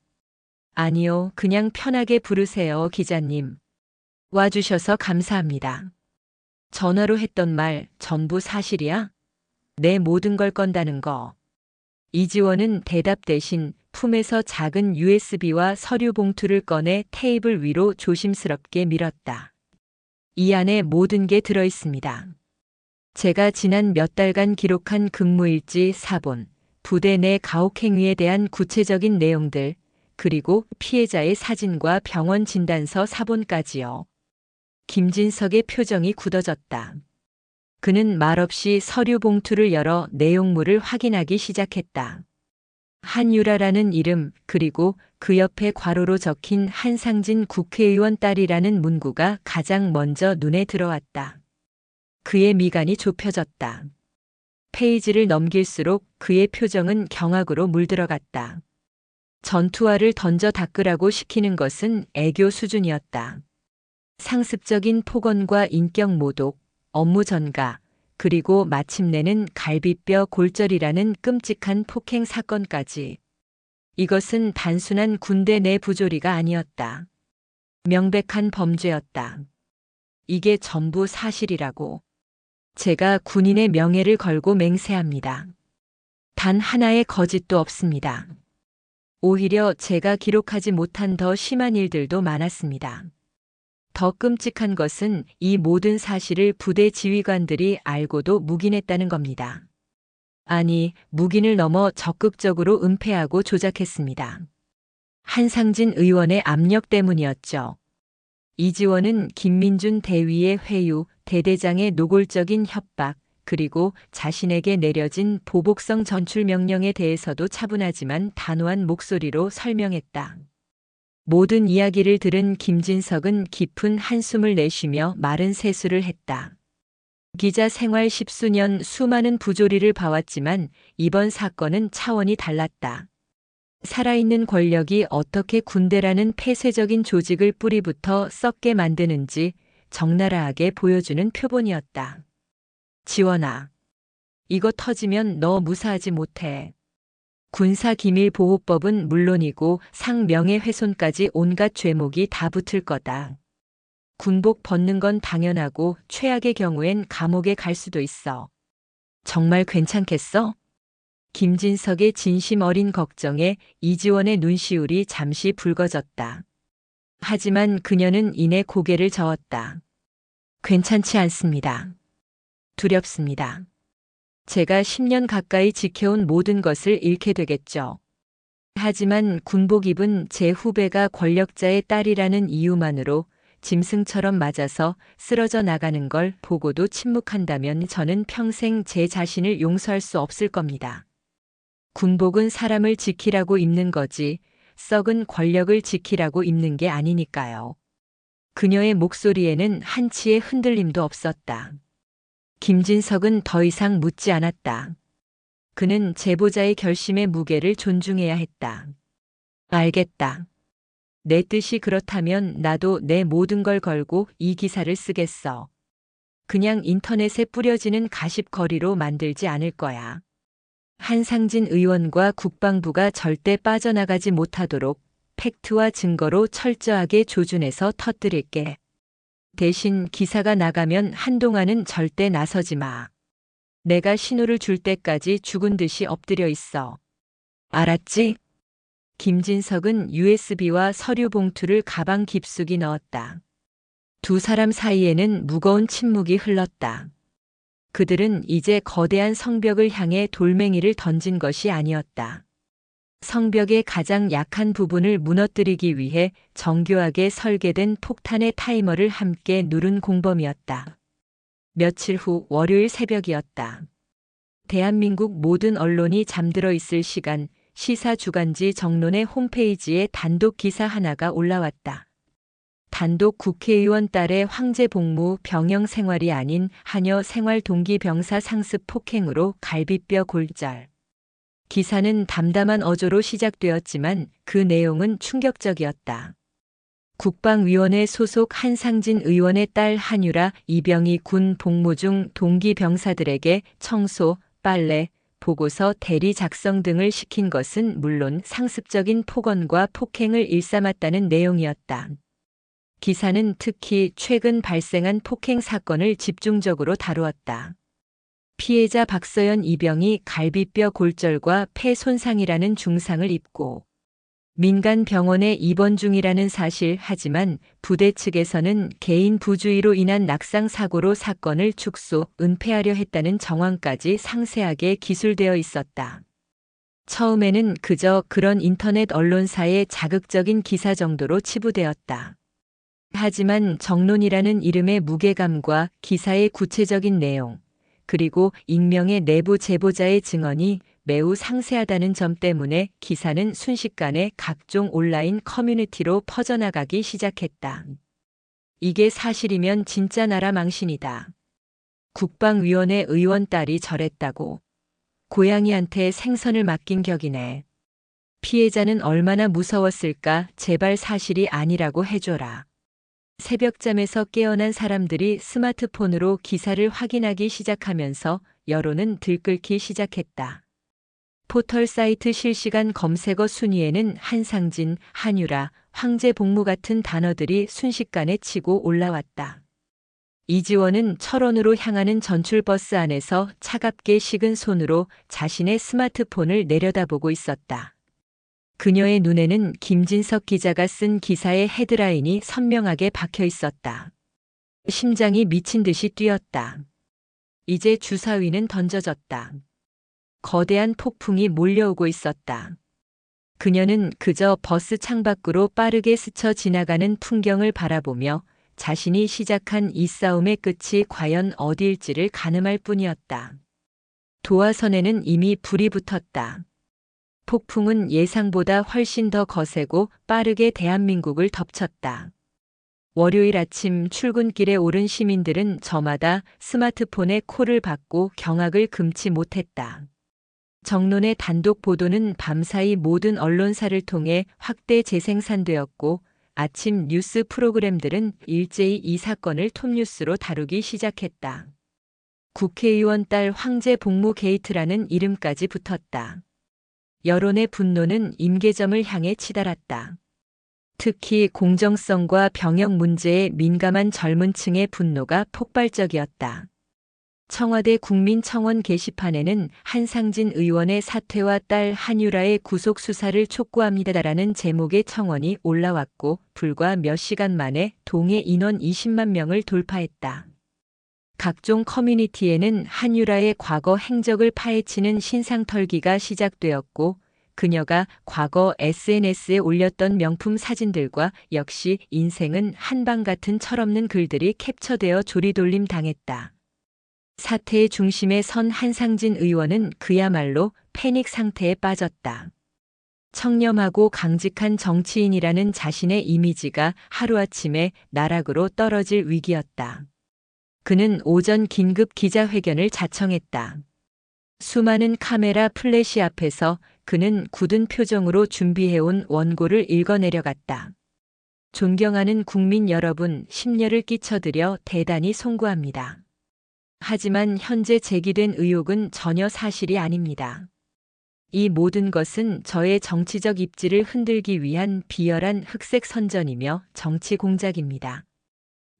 B: 아니요, 그냥 편하게 부르세요, 기자님. 와주셔서 감사합니다. 전화로 했던 말 전부 사실이야? 내 모든 걸 건다는 거. 이지원은 대답 대신 품에서 작은 USB와 서류 봉투를 꺼내 테이블 위로 조심스럽게 밀었다. 이 안에 모든 게 들어 있습니다. 제가 지난 몇 달간 기록한 근무일지 사본, 부대 내 가혹행위에 대한 구체적인 내용들, 그리고 피해자의 사진과 병원 진단서 사본까지요. 김진석의 표정이 굳어졌다. 그는 말없이 서류 봉투를 열어 내용물을 확인하기 시작했다. 한유라라는 이름, 그리고 그 옆에 괄호로 적힌 한상진 국회의원 딸이라는 문구가 가장 먼저 눈에 들어왔다. 그의 미간이 좁혀졌다. 페이지를 넘길수록 그의 표정은 경악으로 물들어갔다. 전투화를 던져 닦으라고 시키는 것은 애교 수준이었다. 상습적인 폭언과 인격 모독, 업무 전가, 그리고 마침내는 갈비뼈 골절이라는 끔찍한 폭행 사건까지. 이것은 단순한 군대 내 부조리가 아니었다. 명백한 범죄였다. 이게 전부 사실이라고. 제가 군인의 명예를 걸고 맹세합니다. 단 하나의 거짓도 없습니다. 오히려 제가 기록하지 못한 더 심한 일들도 많았습니다. 더 끔찍한 것은 이 모든 사실을 부대 지휘관들이 알고도 묵인했다는 겁니다. 아니, 묵인을 넘어 적극적으로 은폐하고 조작했습니다. 한상진 의원의 압력 때문이었죠. 이지원은 김민준 대위의 회유, 대대장의 노골적인 협박, 그리고 자신에게 내려진 보복성 전출 명령에 대해서도 차분하지만 단호한 목소리로 설명했다. 모든 이야기를 들은 김진석은 깊은 한숨을 내쉬며 마른 세수를 했다. 기자 생활 10수년 수많은 부조리를 봐왔지만 이번 사건은 차원이 달랐다. 살아있는 권력이 어떻게 군대라는 폐쇄적인 조직을 뿌리부터 썩게 만드는지 적나라하게 보여주는 표본이었다. 지원아, 이거 터지면 너 무사하지 못해. 군사기밀보호법은 물론이고 상명예훼손까지 온갖 죄목이 다 붙을 거다. 군복 벗는 건 당연하고 최악의 경우엔 감옥에 갈 수도 있어. 정말 괜찮겠어? 김진석의 진심 어린 걱정에 이지원의 눈시울이 잠시 붉어졌다. 하지만 그녀는 이내 고개를 저었다. 괜찮지 않습니다. 두렵습니다. 제가 10년 가까이 지켜온 모든 것을 잃게 되겠죠. 하지만 군복 입은 제 후배가 권력자의 딸이라는 이유만으로 짐승처럼 맞아서 쓰러져 나가는 걸 보고도 침묵한다면 저는 평생 제 자신을 용서할 수 없을 겁니다. 군복은 사람을 지키라고 입는 거지, 썩은 권력을 지키라고 입는 게 아니니까요. 그녀의 목소리에는 한치의 흔들림도 없었다. 김진석은 더 이상 묻지 않았다. 그는 제보자의 결심의 무게를 존중해야 했다. 알겠다. 내 뜻이 그렇다면 나도 내 모든 걸 걸고 이 기사를 쓰겠어. 그냥 인터넷에 뿌려지는 가십거리로 만들지 않을 거야. 한상진 의원과 국방부가 절대 빠져나가지 못하도록 팩트와 증거로 철저하게 조준해서 터뜨릴게. 대신 기사가 나가면 한동안은 절대 나서지 마. 내가 신호를 줄 때까지 죽은 듯이 엎드려 있어. 알았지? 김진석은 USB와 서류 봉투를 가방 깊숙이 넣었다. 두 사람 사이에는 무거운 침묵이 흘렀다. 그들은 이제 거대한 성벽을 향해 돌멩이를 던진 것이 아니었다. 성벽의 가장 약한 부분을 무너뜨리기 위해 정교하게 설계된 폭탄의 타이머를 함께 누른 공범이었다. 며칠 후 월요일 새벽이었다. 대한민국 모든 언론이 잠들어 있을 시간, 시사 주간지 정론의 홈페이지에 단독 기사 하나가 올라왔다. 단독 국회의원 딸의 황제 복무 병영 생활이 아닌 하녀 생활 동기 병사 상습 폭행으로 갈비뼈 골절. 기사는 담담한 어조로 시작되었지만 그 내용은 충격적이었다. 국방위원회 소속 한상진 의원의 딸 한유라 이병희 군 복무 중 동기 병사들에게 청소, 빨래, 보고서 대리 작성 등을 시킨 것은 물론 상습적인 폭언과 폭행을 일삼았다는 내용이었다. 기사는 특히 최근 발생한 폭행 사건을 집중적으로 다루었다. 피해자 박서연 이병이 갈비뼈 골절과 폐 손상이라는 중상을 입고 민간 병원에 입원 중이라는 사실. 하지만 부대 측에서는 개인 부주의로 인한 낙상 사고로 사건을 축소, 은폐하려 했다는 정황까지 상세하게 기술되어 있었다. 처음에는 그저 그런 인터넷 언론사의 자극적인 기사 정도로 치부되었다. 하지만 정론이라는 이름의 무게감과 기사의 구체적인 내용, 그리고 익명의 내부 제보자의 증언이 매우 상세하다는 점 때문에 기사는 순식간에 각종 온라인 커뮤니티로 퍼져나가기 시작했다. 이게 사실이면 진짜 나라 망신이다. 국방위원회 의원 딸이 저랬다고. 고양이한테 생선을 맡긴 격이네. 피해자는 얼마나 무서웠을까. 제발 사실이 아니라고 해줘라. 새벽잠에서 깨어난 사람들이 스마트폰으로 기사를 확인하기 시작하면서 여론은 들끓기 시작했다. 포털 사이트 실시간 검색어 순위에는 한상진, 한유라, 황제복무 같은 단어들이 순식간에 치고 올라왔다. 이지원은 철원으로 향하는 전출버스 안에서 차갑게 식은 손으로 자신의 스마트폰을 내려다보고 있었다. 그녀의 눈에는 김진석 기자가 쓴 기사의 헤드라인이 선명하게 박혀 있었다. 심장이 미친 듯이 뛰었다. 이제 주사위는 던져졌다. 거대한 폭풍이 몰려오고 있었다. 그녀는 그저 버스 창밖으로 빠르게 스쳐 지나가는 풍경을 바라보며 자신이 시작한 이 싸움의 끝이 과연 어디일지를 가늠할 뿐이었다. 도화선에는 이미 불이 붙었다. 폭풍은 예상보다 훨씬 더 거세고 빠르게 대한민국을 덮쳤다. 월요일 아침 출근길에 오른 시민들은 저마다 스마트폰에 콜을 받고 경악을 금치 못했다. 정론의 단독 보도는 밤사이 모든 언론사를 통해 확대 재생산되었고 아침 뉴스 프로그램들은 일제히 이 사건을 톱뉴스로 다루기 시작했다. 국회의원 딸 황제 복무 게이트라는 이름까지 붙었다. 여론의 분노는 임계점을 향해 치달았다. 특히 공정성과 병역 문제에 민감한 젊은 층의 분노가 폭발적이었다. 청와대 국민청원 게시판에는 한상진 의원의 사퇴와 딸 한유라의 구속 수사를 촉구합니다라는 제목의 청원이 올라왔고 불과 몇 시간 만에 동해 인원 20만 명을 돌파했다. 각종 커뮤니티에는 한유라의 과거 행적을 파헤치는 신상털기가 시작되었고 그녀가 과거 SNS에 올렸던 명품 사진들과 역시 인생은 한방 같은 철없는 글들이 캡처되어 조리돌림 당했다. 사태의 중심에 선 한상진 의원은 그야말로 패닉 상태에 빠졌다. 청렴하고 강직한 정치인이라는 자신의 이미지가 하루아침에 나락으로 떨어질 위기였다. 그는 오전 긴급 기자회견을 자청했다. 수많은 카메라 플래시 앞에서 그는 굳은 표정으로 준비해온 원고를 읽어내려갔다. 존경하는 국민 여러분, 심려를 끼쳐드려 대단히 송구합니다. 하지만 현재 제기된 의혹은 전혀 사실이 아닙니다. 이 모든 것은 저의 정치적 입지를 흔들기 위한 비열한 흑색 선전이며 정치 공작입니다.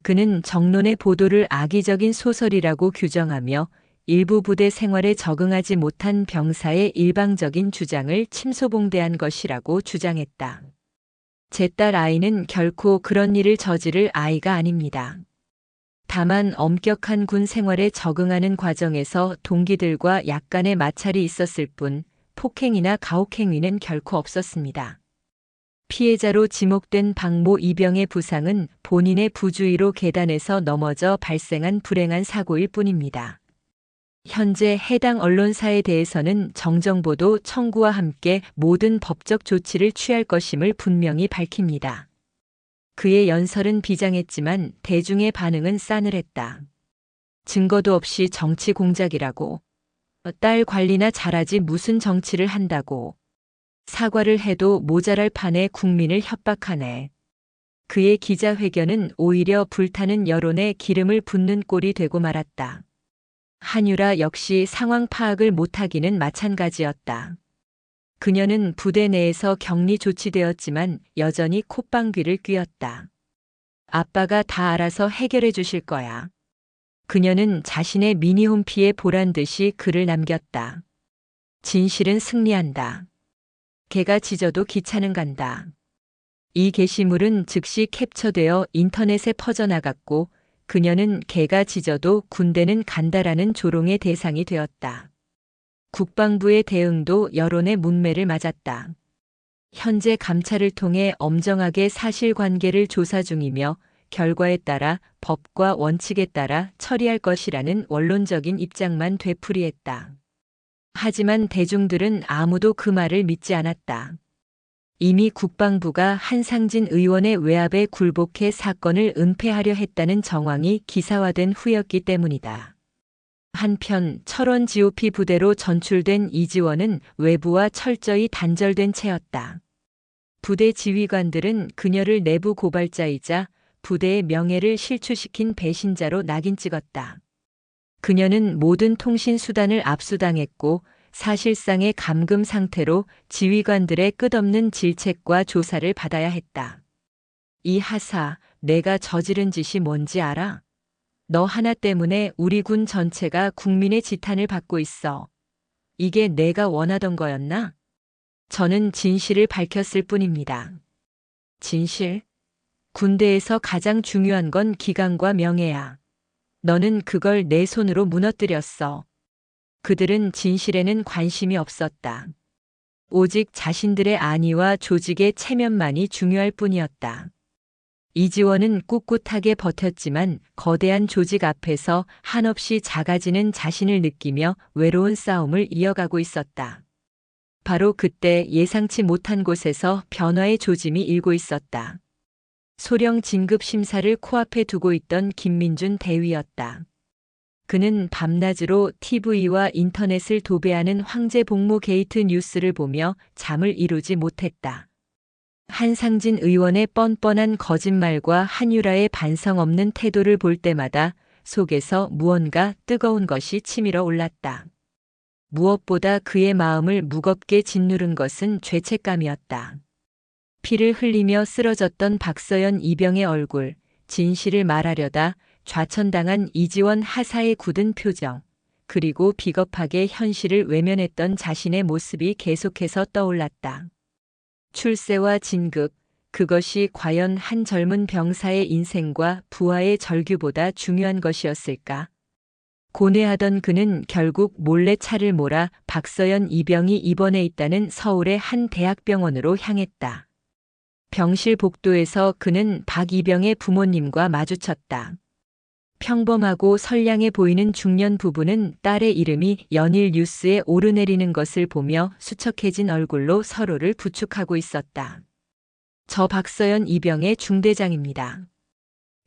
B: 그는 정론의 보도를 악의적인 소설이라고 규정하며 일부 부대 생활에 적응하지 못한 병사의 일방적인 주장을 침소봉대한 것이라고 주장했다. 제 딸 아이는 결코 그런 일을 저지를 아이가 아닙니다. 다만 엄격한 군 생활에 적응하는 과정에서 동기들과 약간의 마찰이 있었을 뿐 폭행이나 가혹행위는 결코 없었습니다. 피해자로 지목된 박모 이병의 부상은 본인의 부주의로 계단에서 넘어져 발생한 불행한 사고일 뿐입니다. 현재 해당 언론사에 대해서는 정정보도 청구와 함께 모든 법적 조치를 취할 것임을 분명히 밝힙니다. 그의 연설은 비장했지만 대중의 반응은 싸늘했다. 증거도 없이 정치 공작이라고. 딸 관리나 잘하지 무슨 정치를 한다고. 사과를 해도 모자랄 판에 국민을 협박하네. 그의 기자회견은 오히려 불타는 여론에 기름을 붓는 꼴이 되고 말았다. 한유라 역시 상황 파악을 못하기는 마찬가지였다. 그녀는 부대 내에서 격리 조치되었지만 여전히 콧방귀를 뀌었다. 아빠가 다 알아서 해결해 주실 거야. 그녀는 자신의 미니홈피에 보란 듯이 글을 남겼다. 진실은 승리한다. 개가 짖어도 기차는 간다. 이 게시물은 즉시 캡처되어 인터넷에 퍼져나갔고 그녀는 개가 짖어도 군대는 간다라는 조롱의 대상이 되었다. 국방부의 대응도 여론의 문매를 맞았다. 현재 감찰을 통해 엄정하게 사실관계를 조사 중이며 결과에 따라 법과 원칙에 따라 처리할 것이라는 원론적인 입장만 되풀이했다. 하지만 대중들은 아무도 그 말을 믿지 않았다. 이미 국방부가 한상진 의원의 외압에 굴복해 사건을 은폐하려 했다는 정황이 기사화된 후였기 때문이다. 한편 철원 GOP 부대로 전출된 이지원은 외부와 철저히 단절된 채였다. 부대 지휘관들은 그녀를 내부 고발자이자 부대의 명예를 실추시킨 배신자로 낙인 찍었다. 그녀는 모든 통신 수단을 압수당했고 사실상의 감금 상태로 지휘관들의 끝없는 질책과 조사를 받아야 했다. 이 하사, 내가 저지른 짓이 뭔지 알아? 너 하나 때문에 우리 군 전체가 국민의 지탄을 받고 있어. 이게 내가 원하던 거였나? 저는 진실을 밝혔을 뿐입니다. 진실? 군대에서 가장 중요한 건 기강과 명예야. 너는 그걸 내 손으로 무너뜨렸어. 그들은 진실에는 관심이 없었다. 오직 자신들의 안위와 조직의 체면만이 중요할 뿐이었다. 이지원은 꿋꿋하게 버텼지만 거대한 조직 앞에서 한없이 작아지는 자신을 느끼며 외로운 싸움을 이어가고 있었다. 바로 그때 예상치 못한 곳에서 변화의 조짐이 일고 있었다. 소령 진급 심사를 코앞에 두고 있던 김민준 대위였다. 그는 밤낮으로 TV와 인터넷을 도배하는 황제복무 게이트 뉴스를 보며 잠을 이루지 못했다. 한상진 의원의 뻔뻔한 거짓말과 한유라의 반성 없는 태도를 볼 때마다 속에서 무언가 뜨거운 것이 치밀어 올랐다. 무엇보다 그의 마음을 무겁게 짓누른 것은 죄책감이었다. 피를 흘리며 쓰러졌던 박서연 이병의 얼굴, 진실을 말하려다 좌천당한 이지원 하사의 굳은 표정, 그리고 비겁하게 현실을 외면했던 자신의 모습이 계속해서 떠올랐다. 출세와 진급, 그것이 과연 한 젊은 병사의 인생과 부하의 절규보다 중요한 것이었을까? 고뇌하던 그는 결국 몰래 차를 몰아 박서연 이병이 입원해 있다는 서울의 한 대학병원으로 향했다. 병실 복도에서 그는 박 이병의 부모님과 마주쳤다. 평범하고 선량해 보이는 중년 부부는 딸의 이름이 연일 뉴스에 오르내리는 것을 보며 수척해진 얼굴로 서로를 부축하고 있었다. 저 박서연 이병의 중대장입니다.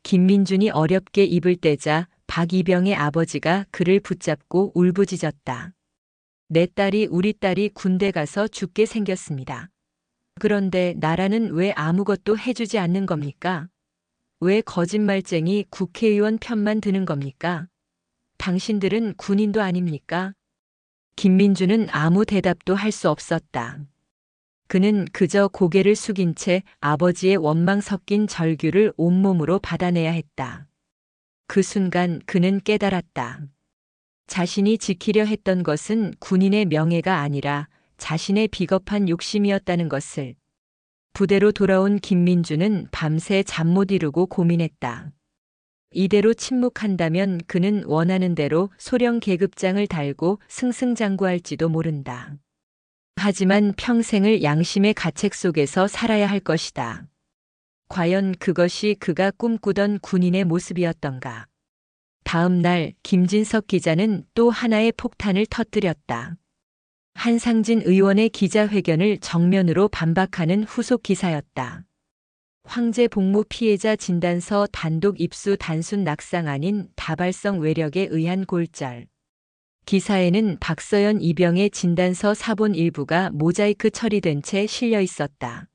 B: 김민준이 어렵게 입을 떼자 박 이병의 아버지가 그를 붙잡고 울부짖었다. 내 딸이 우리 딸이 군대 가서 죽게 생겼습니다. 그런데 나라는 왜 아무것도 해주지 않는 겁니까? 왜 거짓말쟁이 국회의원 편만 드는 겁니까? 당신들은 군인도 아닙니까? 김민주는 아무 대답도 할 수 없었다. 그는 그저 고개를 숙인 채 아버지의 원망 섞인 절규를 온몸으로 받아내야 했다. 그 순간 그는 깨달았다. 자신이 지키려 했던 것은 군인의 명예가 아니라 자신의 비겁한 욕심이었다는 것을. 부대로 돌아온 김민주는 밤새 잠 못 이루고 고민했다. 이대로 침묵한다면 그는 원하는 대로 소령 계급장을 달고 승승장구할지도 모른다. 하지만 평생을 양심의 가책 속에서 살아야 할 것이다. 과연 그것이 그가 꿈꾸던 군인의 모습이었던가. 다음 날 김진석 기자는 또 하나의 폭탄을 터뜨렸다. 한상진 의원의 기자회견을 정면으로 반박하는 후속 기사였다. 황제복무 피해자 진단서 단독 입수 단순 낙상 아닌 다발성 외력에 의한 골절. 기사에는 박서연 이병의 진단서 사본 일부가 모자이크 처리된 채 실려 있었다.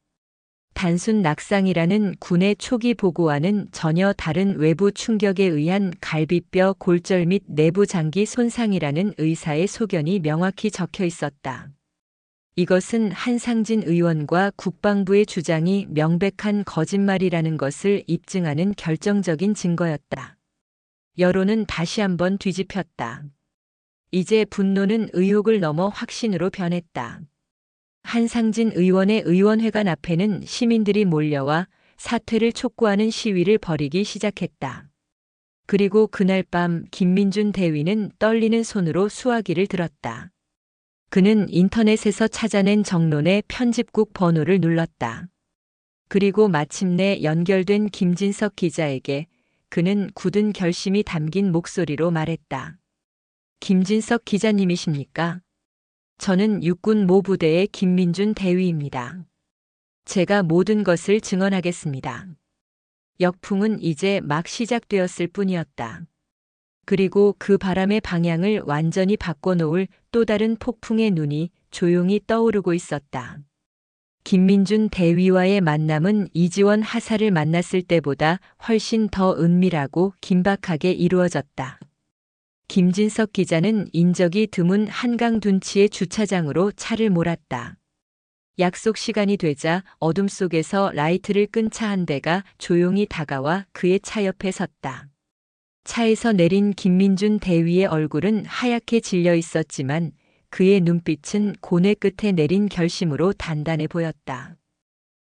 B: 단순 낙상이라는 군의 초기 보고와는 전혀 다른 외부 충격에 의한 갈비뼈 골절 및 내부 장기 손상이라는 의사의 소견이 명확히 적혀 있었다. 이것은 한상진 의원과 국방부의 주장이 명백한 거짓말이라는 것을 입증하는 결정적인 증거였다. 여론은 다시 한번 뒤집혔다. 이제 분노는 의혹을 넘어 확신으로 변했다. 한상진 의원의 의원회관 앞에는 시민들이 몰려와 사퇴를 촉구하는 시위를 벌이기 시작했다. 그리고 그날 밤 김민준 대위는 떨리는 손으로 수화기를 들었다. 그는 인터넷에서 찾아낸 정론의 편집국 번호를 눌렀다. 그리고 마침내 연결된 김진석 기자에게 그는 굳은 결심이 담긴 목소리로 말했다. 김진석 기자님이십니까? 저는 육군 모부대의 김민준 대위입니다. 제가 모든 것을 증언하겠습니다. 역풍은 이제 막 시작되었을 뿐이었다. 그리고 그 바람의 방향을 완전히 바꿔놓을 또 다른 폭풍의 눈이 조용히 떠오르고 있었다. 김민준 대위와의 만남은 이지원 하사를 만났을 때보다 훨씬 더 은밀하고 긴박하게 이루어졌다. 김진석 기자는 인적이 드문 한강 둔치의 주차장으로 차를 몰았다. 약속 시간이 되자 어둠 속에서 라이트를 끈 차 한 대가 조용히 다가와 그의 차 옆에 섰다. 차에서 내린 김민준 대위의 얼굴은 하얗게 질려 있었지만 그의 눈빛은 고뇌 끝에 내린 결심으로 단단해 보였다.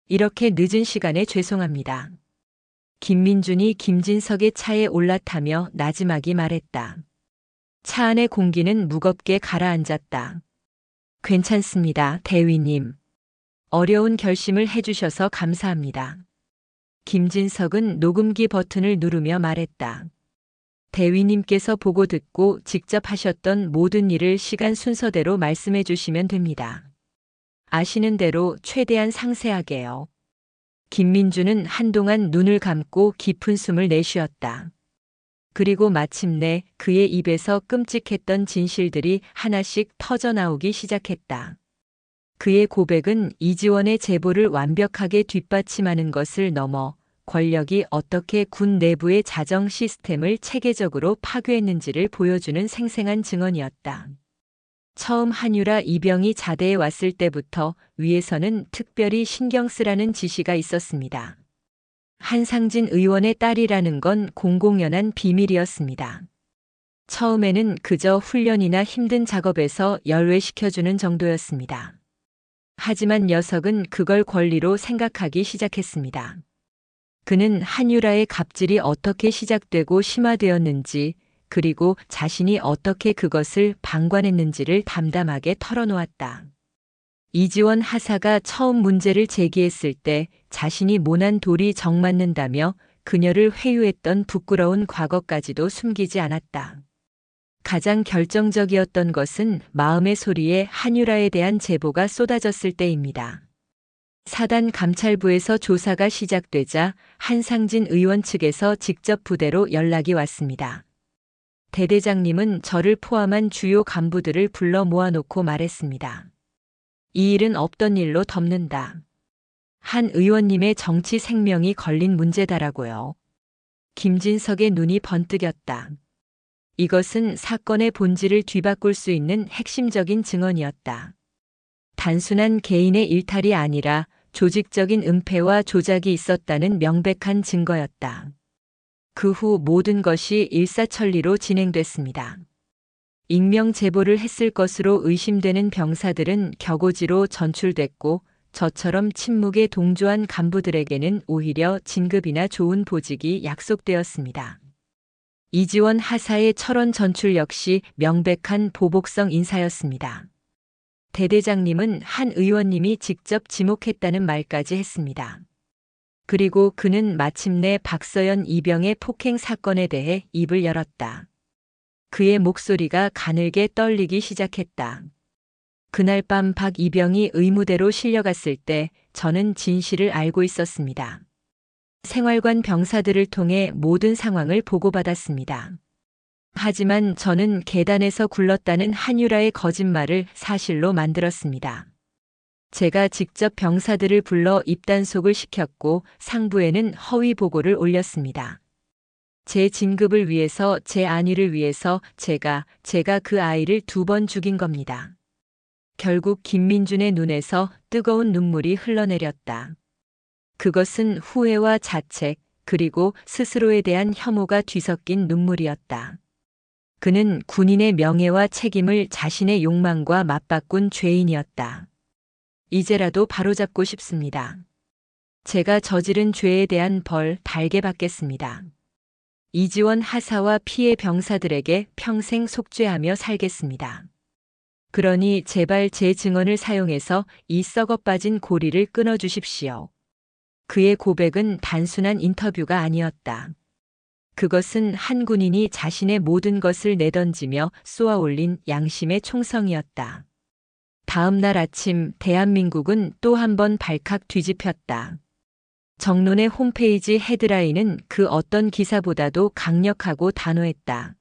B: 이렇게 늦은 시간에 죄송합니다. 김민준이 김진석의 차에 올라타며 나지막이 말했다. 차 안의 공기는 무겁게 가라앉았다. 괜찮습니다, 대위님. 어려운 결심을 해주셔서 감사합니다. 김진석은 녹음기 버튼을 누르며 말했다. 대위님께서 보고 듣고 직접 하셨던 모든 일을 시간 순서대로 말씀해 주시면 됩니다. 아시는 대로 최대한 상세하게요. 김민준은 한동안 눈을 감고 깊은 숨을 내쉬었다. 그리고 마침내 그의 입에서 끔찍했던 진실들이 하나씩 터져나오기 시작했다. 그의 고백은 이지원의 제보를 완벽하게 뒷받침하는 것을 넘어 권력이 어떻게 군 내부의 자정 시스템을 체계적으로 파괴했는지를 보여주는 생생한 증언이었다. 처음 한유라 이병이 자대에 왔을 때부터 위에서는 특별히 신경 쓰라는 지시가 있었습니다. 한상진 의원의 딸이라는 건 공공연한 비밀이었습니다. 처음에는 그저 훈련이나 힘든 작업에서 열외시켜주는 정도였습니다. 하지만 녀석은 그걸 권리로 생각하기 시작했습니다. 그는 한유라의 갑질이 어떻게 시작되고 심화되었는지, 그리고 자신이 어떻게 그것을 방관했는지를 담담하게 털어놓았다. 이지원 하사가 처음 문제를 제기했을 때 자신이 모난 돌이 정맞는다며 그녀를 회유했던 부끄러운 과거까지도 숨기지 않았다. 가장 결정적이었던 것은 마음의 소리에 한유라에 대한 제보가 쏟아졌을 때입니다. 사단 감찰부에서 조사가 시작되자 한상진 의원 측에서 직접 부대로 연락이 왔습니다. 대대장님은 저를 포함한 주요 간부들을 불러 모아놓고 말했습니다. 이 일은 없던 일로 덮는다. 한 의원님의 정치 생명이 걸린 문제다라고요. 김진석의 눈이 번뜩였다. 이것은 사건의 본질을 뒤바꿀 수 있는 핵심적인 증언이었다. 단순한 개인의 일탈이 아니라 조직적인 은폐와 조작이 있었다는 명백한 증거였다. 그 후 모든 것이 일사천리로 진행됐습니다. 익명 제보를 했을 것으로 의심되는 병사들은 격오지로 전출됐고 저처럼 침묵에 동조한 간부들에게는 오히려 진급이나 좋은 보직이 약속되었습니다. 이지원 하사의 철원 전출 역시 명백한 보복성 인사였습니다. 대대장님은 한 의원님이 직접 지목했다는 말까지 했습니다. 그리고 그는 마침내 박서연 이병의 폭행 사건에 대해 입을 열었다. 그의 목소리가 가늘게 떨리기 시작했다. 그날 밤 박 이병이 의무대로 실려갔을 때 저는 진실을 알고 있었습니다. 생활관 병사들을 통해 모든 상황을 보고받았습니다. 하지만 저는 계단에서 굴렀다는 한유라의 거짓말을 사실로 만들었습니다. 제가 직접 병사들을 불러 입단속을 시켰고 상부에는 허위 보고를 올렸습니다. 제 진급을 위해서, 제 안위를 위해서 제가 그 아이를 2번 죽인 겁니다. 결국 김민준의 눈에서 뜨거운 눈물이 흘러내렸다. 그것은 후회와 자책, 그리고 스스로에 대한 혐오가 뒤섞인 눈물이었다. 그는 군인의 명예와 책임을 자신의 욕망과 맞바꾼 죄인이었다. 이제라도 바로잡고 싶습니다. 제가 저지른 죄에 대한 벌 달게 받겠습니다. 이지원 하사와 피해 병사들에게 평생 속죄하며 살겠습니다. 그러니 제발 제 증언을 사용해서 이 썩어 빠진 고리를 끊어 주십시오. 그의 고백은 단순한 인터뷰가 아니었다. 그것은 한 군인이 자신의 모든 것을 내던지며 쏘아 올린 양심의 총성이었다. 다음 날 아침 대한민국은 또 한 번 발칵 뒤집혔다. 정론의 홈페이지 헤드라인은 그 어떤 기사보다도 강력하고 단호했다.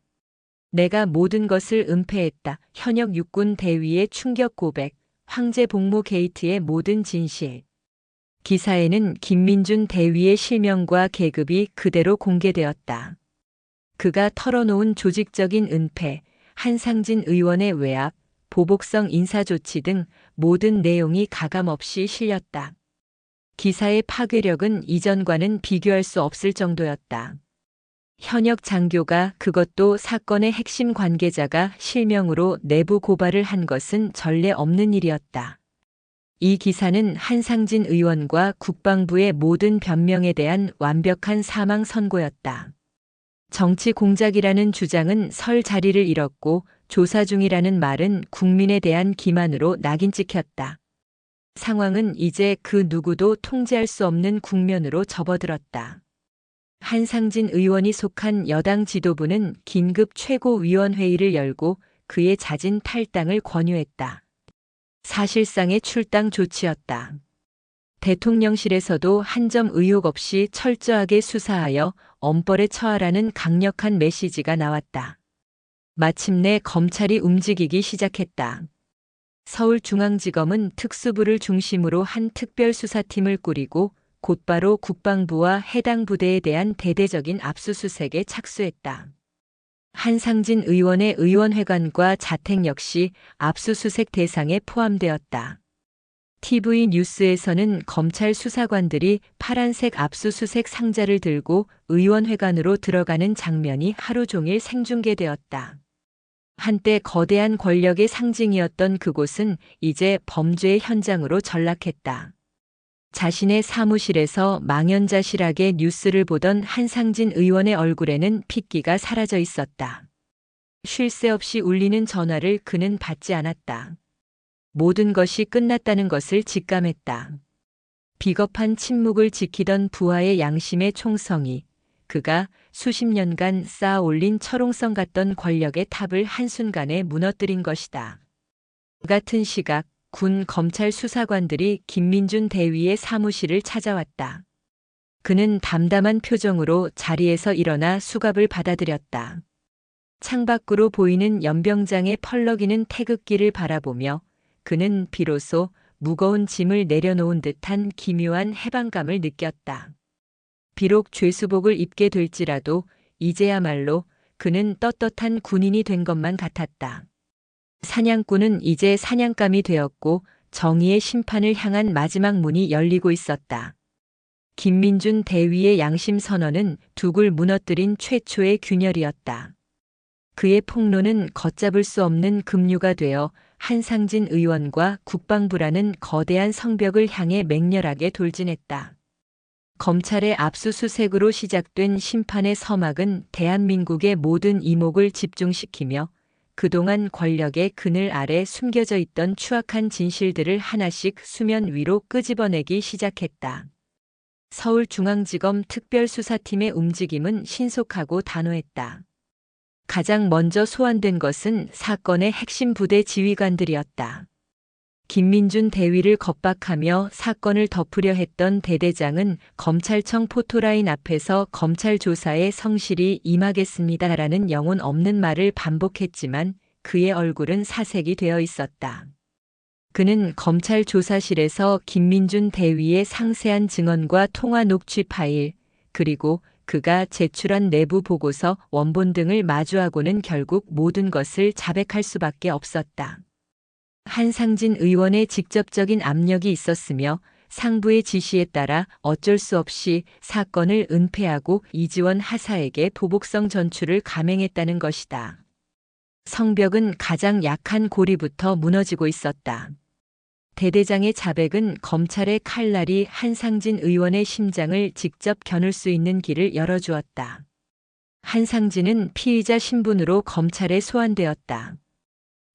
B: 내가 모든 것을 은폐했다. 현역 육군 대위의 충격 고백, 황제 복무 게이트의 모든 진실. 기사에는 김민준 대위의 실명과 계급이 그대로 공개되었다. 그가 털어놓은 조직적인 은폐, 한상진 의원의 외압, 보복성 인사조치 등 모든 내용이 가감없이 실렸다. 기사의 파괴력은 이전과는 비교할 수 없을 정도였다. 현역 장교가, 그것도 사건의 핵심 관계자가 실명으로 내부 고발을 한 것은 전례 없는 일이었다. 이 기사는 한상진 의원과 국방부의 모든 변명에 대한 완벽한 사망 선고였다. 정치 공작이라는 주장은 설 자리를 잃었고 조사 중이라는 말은 국민에 대한 기만으로 낙인 찍혔다. 상황은 이제 그 누구도 통제할 수 없는 국면으로 접어들었다. 한상진 의원이 속한 여당 지도부는 긴급 최고위원회의를 열고 그의 자진 탈당을 권유했다. 사실상의 출당 조치였다. 대통령실에서도 한 점 의혹 없이 철저하게 수사하여 엄벌에 처하라는 강력한 메시지가 나왔다. 마침내 검찰이 움직이기 시작했다. 서울중앙지검은 특수부를 중심으로 한 특별수사팀을 꾸리고 곧바로 국방부와 해당 부대에 대한 대대적인 압수수색에 착수했다. 한상진 의원의 의원회관과 자택 역시 압수수색 대상에 포함되었다. TV 뉴스에서는 검찰 수사관들이 파란색 압수수색 상자를 들고 의원회관으로 들어가는 장면이 하루 종일 생중계되었다. 한때 거대한 권력의 상징이었던 그곳은 이제 범죄의 현장으로 전락했다. 자신의 사무실에서 망연자실하게 뉴스를 보던 한상진 의원의 얼굴에는 핏기가 사라져 있었다. 쉴 새 없이 울리는 전화를 그는 받지 않았다. 모든 것이 끝났다는 것을 직감했다. 비겁한 침묵을 지키던 부하의 양심의 총성이, 그가 수십 년간 쌓아 올린 철옹성 같던 권력의 탑을 한순간에 무너뜨린 것이다. 같은 시각 군 검찰 수사관들이 김민준 대위의 사무실을 찾아왔다. 그는 담담한 표정으로 자리에서 일어나 수갑을 받아들였다. 창밖으로 보이는 연병장의 펄럭이는 태극기를 바라보며 그는 비로소 무거운 짐을 내려놓은 듯한 기묘한 해방감을 느꼈다. 비록 죄수복을 입게 될지라도 이제야말로 그는 떳떳한 군인이 된 것만 같았다. 사냥꾼은 이제 사냥감이 되었고 정의의 심판을 향한 마지막 문이 열리고 있었다. 김민준 대위의 양심 선언은 둑을 무너뜨린 최초의 균열이었다. 그의 폭로는 걷잡을 수 없는 급류가 되어 한상진 의원과 국방부라는 거대한 성벽을 향해 맹렬하게 돌진했다. 검찰의 압수수색으로 시작된 심판의 서막은 대한민국의 모든 이목을 집중시키며 그동안 권력의 그늘 아래 숨겨져 있던 추악한 진실들을 하나씩 수면 위로 끄집어내기 시작했다. 서울중앙지검 특별수사팀의 움직임은 신속하고 단호했다. 가장 먼저 소환된 것은 사건의 핵심 부대 지휘관들이었다. 김민준 대위를 겁박하며 사건을 덮으려 했던 대대장은 검찰청 포토라인 앞에서 검찰 조사에 성실히 임하겠습니다라는 영혼 없는 말을 반복했지만 그의 얼굴은 사색이 되어 있었다. 그는 검찰 조사실에서 김민준 대위의 상세한 증언과 통화 녹취 파일, 그리고 그가 제출한 내부 보고서 원본 등을 마주하고는 결국 모든 것을 자백할 수밖에 없었다. 한상진 의원의 직접적인 압력이 있었으며 상부의 지시에 따라 어쩔 수 없이 사건을 은폐하고 이지원 하사에게 보복성 전출을 감행했다는 것이다. 성벽은 가장 약한 고리부터 무너지고 있었다. 대대장의 자백은 검찰의 칼날이 한상진 의원의 심장을 직접 겨눌 수 있는 길을 열어주었다. 한상진은 피의자 신분으로 검찰에 소환되었다.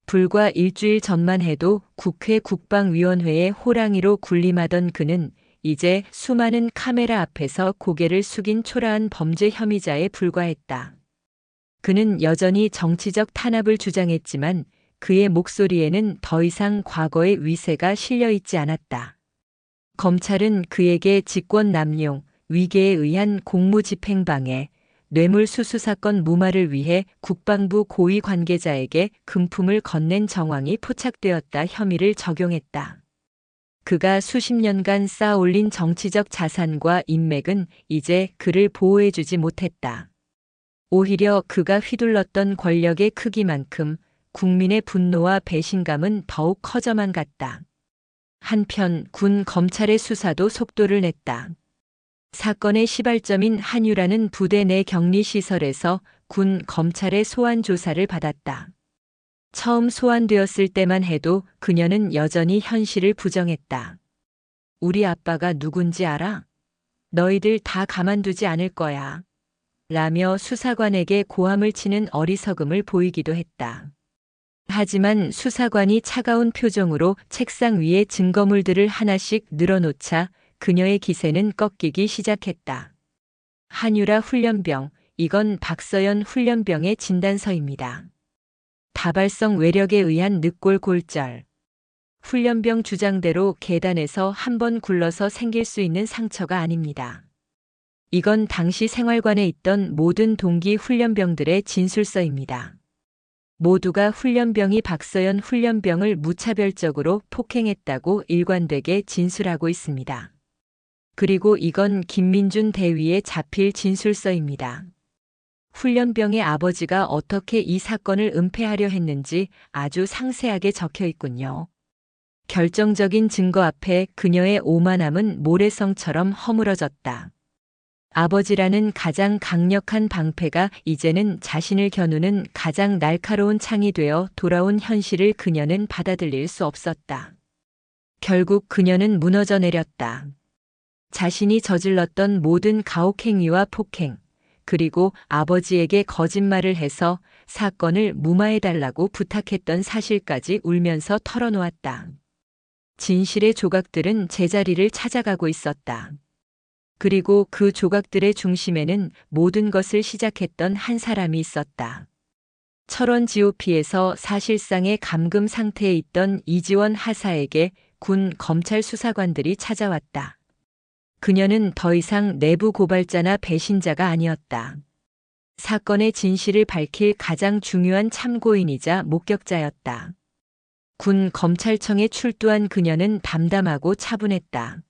B: 불과 일주일 전만 해도 국회 국방위원회의 호랑이로 군림하던 그는 이제 수많은 카메라 앞에서 고개를 숙인 초라한 범죄 혐의자에 불과했다. 그는 여전히 정치적 탄압을 주장했지만 그의 목소리에는 더 이상 과거의 위세가 실려 있지 않았다. 검찰은 그에게 직권 남용, 위계에 의한 공무집행방해, 뇌물수수 사건 무마를 위해 국방부 고위 관계자에게 금품을 건넨 정황이 포착되었다 혐의를 적용했다. 그가 수십 년간 쌓아올린 정치적 자산과 인맥은 이제 그를 보호해주지 못했다. 오히려 그가 휘둘렀던 권력의 크기만큼 국민의 분노와 배신감은 더욱 커져만 갔다. 한편 군 검찰의 수사도 속도를 냈다. 사건의 시발점인 한유라는 부대 내 격리시설에서 군 검찰의 소환 조사를 받았다. 처음 소환되었을 때만 해도 그녀는 여전히 현실을 부정했다. 우리 아빠가 누군지 알아? 너희들 다 가만두지 않을 거야. 라며 수사관에게 고함을 치는 어리석음을 보이기도 했다. 하지만 수사관이 차가운 표정으로 책상 위에 증거물들을 하나씩 늘어놓자 그녀의 기세는 꺾이기 시작했다. 한유라 훈련병, 이건 박서연 훈련병의 진단서입니다. 다발성 외력에 의한 늑골 골절. 훈련병 주장대로 계단에서 한 번 굴러서 생길 수 있는 상처가 아닙니다. 이건 당시 생활관에 있던 모든 동기 훈련병들의 진술서입니다. 모두가 훈련병이 박서연 훈련병을 무차별적으로 폭행했다고 일관되게 진술하고 있습니다. 그리고 이건 김민준 대위의 자필 진술서입니다. 훈련병의 아버지가 어떻게 이 사건을 은폐하려 했는지 아주 상세하게 적혀 있군요. 결정적인 증거 앞에 그녀의 오만함은 모래성처럼 허물어졌다. 아버지라는 가장 강력한 방패가 이제는 자신을 겨누는 가장 날카로운 창이 되어 돌아온 현실을 그녀는 받아들일 수 없었다. 결국 그녀는 무너져 내렸다. 자신이 저질렀던 모든 가혹행위와 폭행, 그리고 아버지에게 거짓말을 해서 사건을 무마해달라고 부탁했던 사실까지 울면서 털어놓았다. 진실의 조각들은 제자리를 찾아가고 있었다. 그리고 그 조각들의 중심에는 모든 것을 시작했던 한 사람이 있었다. 철원 GOP에서 사실상의 감금 상태에 있던 이지원 하사에게 군 검찰 수사관들이 찾아왔다. 그녀는 더 이상 내부 고발자나 배신자가 아니었다. 사건의 진실을 밝힐 가장 중요한 참고인이자 목격자였다. 군 검찰청에 출두한 그녀는 담담하고 차분했다.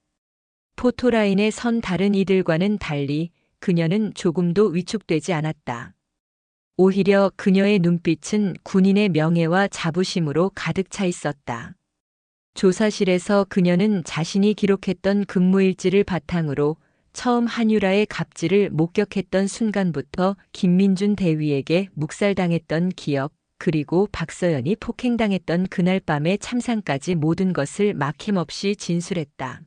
B: 포토라인에 선 다른 이들과는 달리 그녀는 조금도 위축되지 않았다. 오히려 그녀의 눈빛은 군인의 명예와 자부심으로 가득 차 있었다. 조사실에서 그녀는 자신이 기록했던 근무일지를 바탕으로 처음 한유라의 갑질을 목격했던 순간부터 김민준 대위에게 묵살당했던 기억, 그리고 박서연이 폭행당했던 그날 밤의 참상까지 모든 것을 막힘없이 진술했다.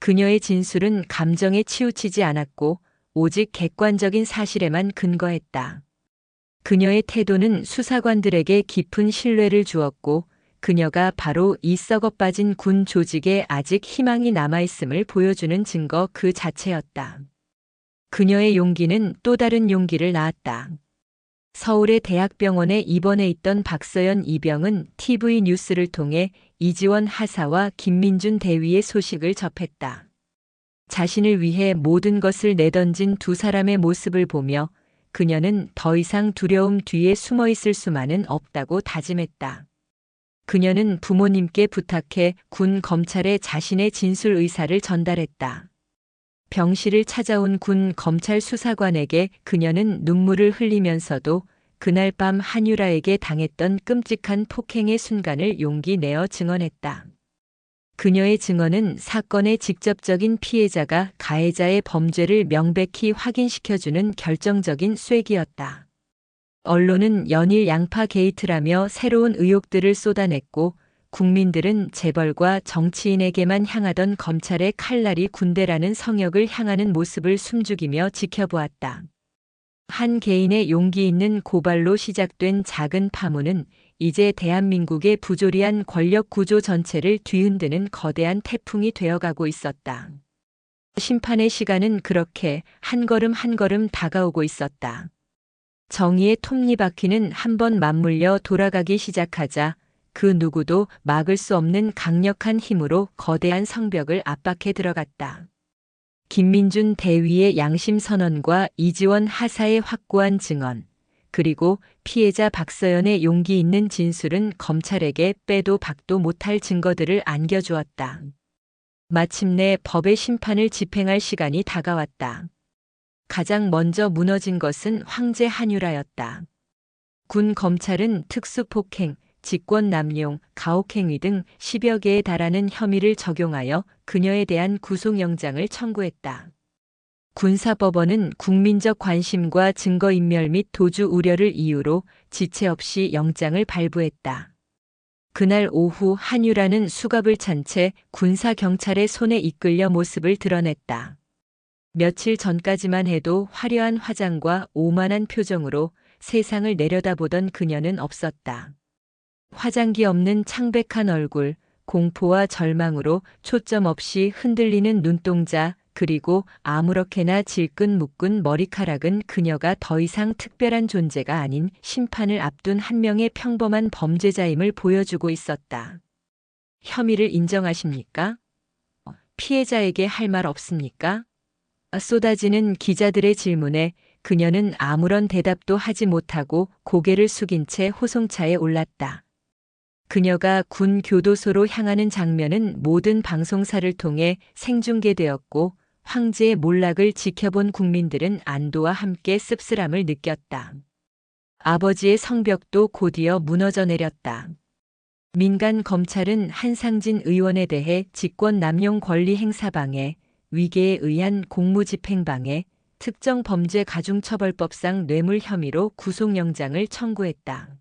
B: 그녀의 진술은 감정에 치우치지 않았고 오직 객관적인 사실에만 근거했다. 그녀의 태도는 수사관들에게 깊은 신뢰를 주었고 그녀가 바로 이 썩어빠진 군 조직에 아직 희망이 남아있음을 보여주는 증거 그 자체였다. 그녀의 용기는 또 다른 용기를 낳았다. 서울의 대학병원에 입원해 있던 박서연 이병은 TV 뉴스를 통해 이지원 하사와 김민준 대위의 소식을 접했다. 자신을 위해 모든 것을 내던진 두 사람의 모습을 보며 그녀는 더 이상 두려움 뒤에 숨어 있을 수만은 없다고 다짐했다. 그녀는 부모님께 부탁해 군 검찰에 자신의 진술 의사를 전달했다. 병실을 찾아온 군 검찰 수사관에게 그녀는 눈물을 흘리면서도 그날 밤 한유라에게 당했던 끔찍한 폭행의 순간을 용기 내어 증언했다. 그녀의 증언은 사건의 직접적인 피해자가 가해자의 범죄를 명백히 확인시켜주는 결정적인 쐐기였다. 언론은 연일 양파 게이트라며 새로운 의혹들을 쏟아냈고 국민들은 재벌과 정치인에게만 향하던 검찰의 칼날이 군대라는 성역을 향하는 모습을 숨죽이며 지켜보았다. 한 개인의 용기 있는 고발로 시작된 작은 파문은 이제 대한민국의 부조리한 권력 구조 전체를 뒤흔드는 거대한 태풍이 되어가고 있었다. 심판의 시간은 그렇게 한 걸음 한 걸음 다가오고 있었다. 정의의 톱니바퀴는 한번 맞물려 돌아가기 시작하자 그 누구도 막을 수 없는 강력한 힘으로 거대한 성벽을 압박해 들어갔다. 김민준 대위의 양심 선언과 이지원 하사의 확고한 증언, 그리고 피해자 박서연의 용기 있는 진술은 검찰에게 빼도 박도 못할 증거들을 안겨주었다. 마침내 법의 심판을 집행할 시간이 다가왔다. 가장 먼저 무너진 것은 황제 한유라였다. 군 검찰은 특수폭행, 직권남용, 가혹행위 등 10여 개에 달하는 혐의를 적용하여 그녀에 대한 구속영장을 청구했다. 군사법원은 국민적 관심과 증거인멸 및 도주 우려를 이유로 지체 없이 영장을 발부했다. 그날 오후 한유라는 수갑을 찬 채 군사경찰의 손에 이끌려 모습을 드러냈다. 며칠 전까지만 해도 화려한 화장과 오만한 표정으로 세상을 내려다보던 그녀는 없었다. 화장기 없는 창백한 얼굴, 공포와 절망으로 초점 없이 흔들리는 눈동자, 그리고 아무렇게나 질끈 묶은 머리카락은 그녀가 더 이상 특별한 존재가 아닌 심판을 앞둔 한 명의 평범한 범죄자임을 보여주고 있었다. 혐의를 인정하십니까? 피해자에게 할 말 없습니까? 쏟아지는 기자들의 질문에 그녀는 아무런 대답도 하지 못하고 고개를 숙인 채 호송차에 올랐다. 그녀가 군 교도소로 향하는 장면은 모든 방송사를 통해 생중계되었고 황제의 몰락을 지켜본 국민들은 안도와 함께 씁쓸함을 느꼈다. 아버지의 성벽도 곧이어 무너져 내렸다. 민간 검찰은 한상진 의원에 대해 직권남용 권리 행사 방해, 위계에 의한 공무집행 방해, 특정 범죄 가중처벌법상 뇌물 혐의로 구속영장을 청구했다.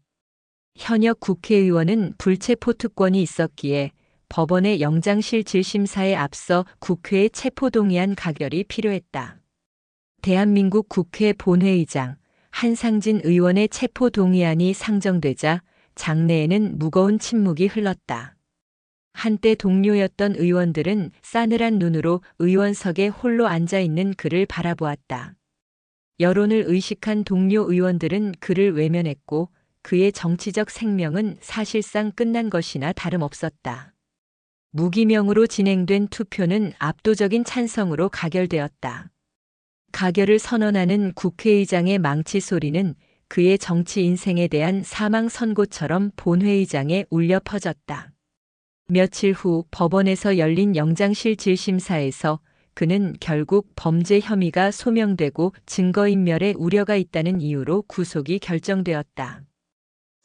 B: 현역 국회의원은 불체포 특권이 있었기에 법원의 영장실질 심사에 앞서 국회의 체포동의안 가결이 필요했다. 대한민국 국회 본회의장 한상진 의원의 체포동의안이 상정되자 장내에는 무거운 침묵이 흘렀다. 한때 동료였던 의원들은 싸늘한 눈으로 의원석에 홀로 앉아있는 그를 바라보았다. 여론을 의식한 동료 의원들은 그를 외면했고 그의 정치적 생명은 사실상 끝난 것이나 다름없었다. 무기명으로 진행된 투표는 압도적인 찬성으로 가결되었다. 가결을 선언하는 국회의장의 망치 소리는 그의 정치 인생에 대한 사망 선고처럼 본회의장에 울려 퍼졌다. 며칠 후 법원에서 열린 영장실질 심사에서 그는 결국 범죄 혐의가 소명되고 증거인멸의 우려가 있다는 이유로 구속이 결정되었다.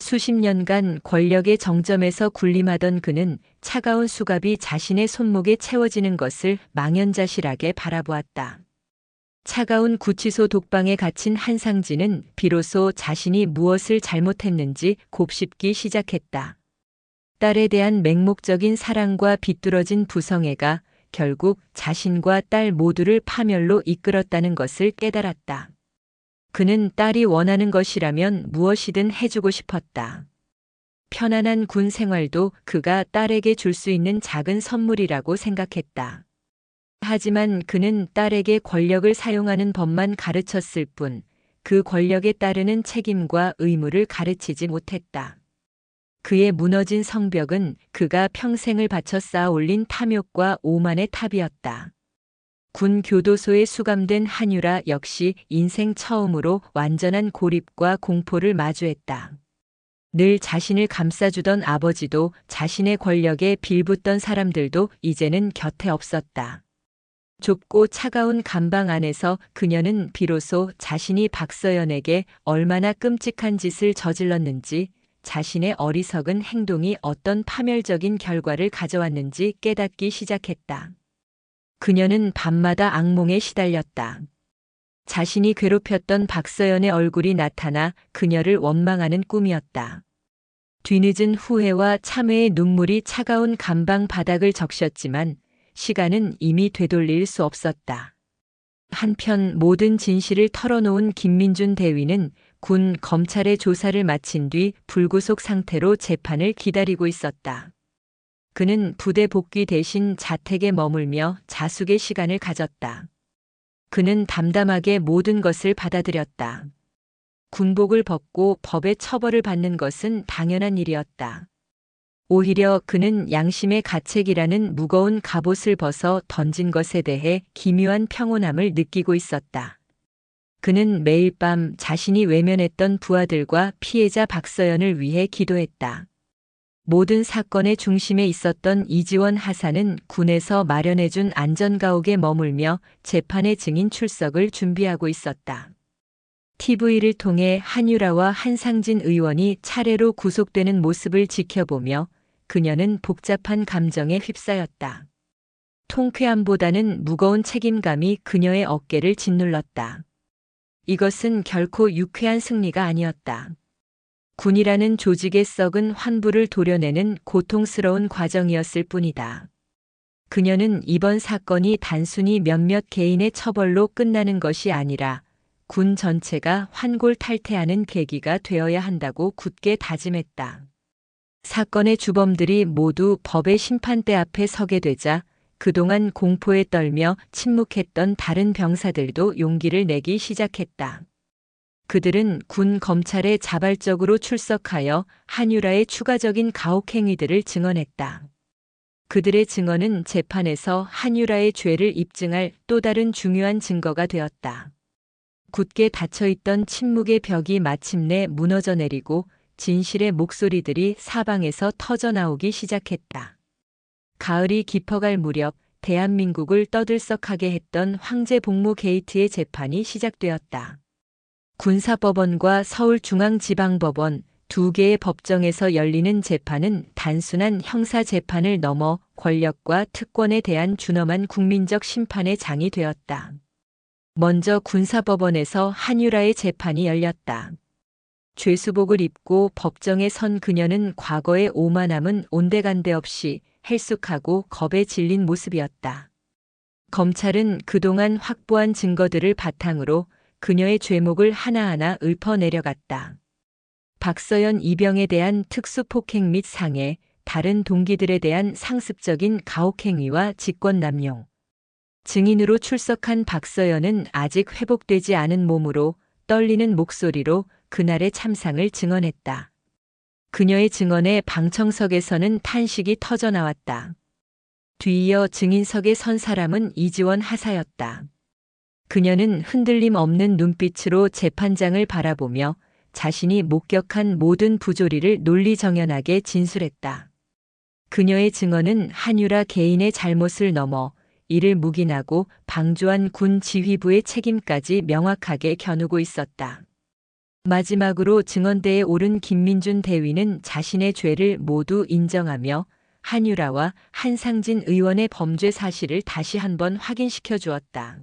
B: 수십 년간 권력의 정점에서 군림하던 그는 차가운 수갑이 자신의 손목에 채워지는 것을 망연자실하게 바라보았다. 차가운 구치소 독방에 갇힌 한상진은 비로소 자신이 무엇을 잘못했는지 곱씹기 시작했다. 딸에 대한 맹목적인 사랑과 비뚤어진 부성애가 결국 자신과 딸 모두를 파멸로 이끌었다는 것을 깨달았다. 그는 딸이 원하는 것이라면 무엇이든 해주고 싶었다. 편안한 군 생활도 그가 딸에게 줄 수 있는 작은 선물이라고 생각했다. 하지만 그는 딸에게 권력을 사용하는 법만 가르쳤을 뿐, 그 권력에 따르는 책임과 의무를 가르치지 못했다. 그의 무너진 성벽은 그가 평생을 바쳐 쌓아 올린 탐욕과 오만의 탑이었다. 군 교도소에 수감된 한유라 역시 인생 처음으로 완전한 고립과 공포를 마주했다. 늘 자신을 감싸주던 아버지도 자신의 권력에 빌붙던 사람들도 이제는 곁에 없었다. 좁고 차가운 감방 안에서 그녀는 비로소 자신이 박서연에게 얼마나 끔찍한 짓을 저질렀는지, 자신의 어리석은 행동이 어떤 파멸적인 결과를 가져왔는지 깨닫기 시작했다. 그녀는 밤마다 악몽에 시달렸다. 자신이 괴롭혔던 박서연의 얼굴이 나타나 그녀를 원망하는 꿈이었다. 뒤늦은 후회와 참회의 눈물이 차가운 감방 바닥을 적셨지만 시간은 이미 되돌릴 수 없었다. 한편 모든 진실을 털어놓은 김민준 대위는 군 검찰의 조사를 마친 뒤 불구속 상태로 재판을 기다리고 있었다. 그는 부대 복귀 대신 자택에 머물며 자숙의 시간을 가졌다. 그는 담담하게 모든 것을 받아들였다. 군복을 벗고 법의 처벌을 받는 것은 당연한 일이었다. 오히려 그는 양심의 가책이라는 무거운 갑옷을 벗어 던진 것에 대해 기묘한 평온함을 느끼고 있었다. 그는 매일 밤 자신이 외면했던 부하들과 피해자 박서연을 위해 기도했다. 모든 사건의 중심에 있었던 이지원 하사는 군에서 마련해준 안전가옥에 머물며 재판의 증인 출석을 준비하고 있었다. TV를 통해 한유라와 한상진 의원이 차례로 구속되는 모습을 지켜보며 그녀는 복잡한 감정에 휩싸였다. 통쾌함보다는 무거운 책임감이 그녀의 어깨를 짓눌렀다. 이것은 결코 유쾌한 승리가 아니었다. 군이라는 조직의 썩은 환부를 도려내는 고통스러운 과정이었을 뿐이다. 그녀는 이번 사건이 단순히 몇몇 개인의 처벌로 끝나는 것이 아니라 군 전체가 환골탈태하는 계기가 되어야 한다고 굳게 다짐했다. 사건의 주범들이 모두 법의 심판대 앞에 서게 되자 그동안 공포에 떨며 침묵했던 다른 병사들도 용기를 내기 시작했다. 그들은 군 검찰에 자발적으로 출석하여 한유라의 추가적인 가혹 행위들을 증언했다. 그들의 증언은 재판에서 한유라의 죄를 입증할 또 다른 중요한 증거가 되었다. 굳게 닫혀있던 침묵의 벽이 마침내 무너져 내리고 진실의 목소리들이 사방에서 터져나오기 시작했다. 가을이 깊어갈 무렵 대한민국을 떠들썩하게 했던 황제복무 게이트의 재판이 시작되었다. 군사법원과 서울중앙지방법원 두 개의 법정에서 열리는 재판은 단순한 형사재판을 넘어 권력과 특권에 대한 준엄한 국민적 심판의 장이 되었다. 먼저 군사법원에서 한유라의 재판이 열렸다. 죄수복을 입고 법정에 선 그녀는 과거의 오만함은 온데간데 없이 헬쑥하고 겁에 질린 모습이었다. 검찰은 그동안 확보한 증거들을 바탕으로 그녀의 죄목을 하나하나 읊어내려갔다. 박서연 이병에 대한 특수폭행 및 상해, 다른 동기들에 대한 상습적인 가혹행위와 직권남용. 증인으로 출석한 박서연은 아직 회복되지 않은 몸으로 떨리는 목소리로 그날의 참상을 증언했다. 그녀의 증언에 방청석에서는 탄식이 터져나왔다. 뒤이어 증인석에 선 사람은 이지원 하사였다. 그녀는 흔들림 없는 눈빛으로 재판장을 바라보며 자신이 목격한 모든 부조리를 논리정연하게 진술했다. 그녀의 증언은 한유라 개인의 잘못을 넘어 이를 묵인하고 방조한 군 지휘부의 책임까지 명확하게 겨누고 있었다. 마지막으로 증언대에 오른 김민준 대위는 자신의 죄를 모두 인정하며 한유라와 한상진 의원의 범죄 사실을 다시 한번 확인시켜 주었다.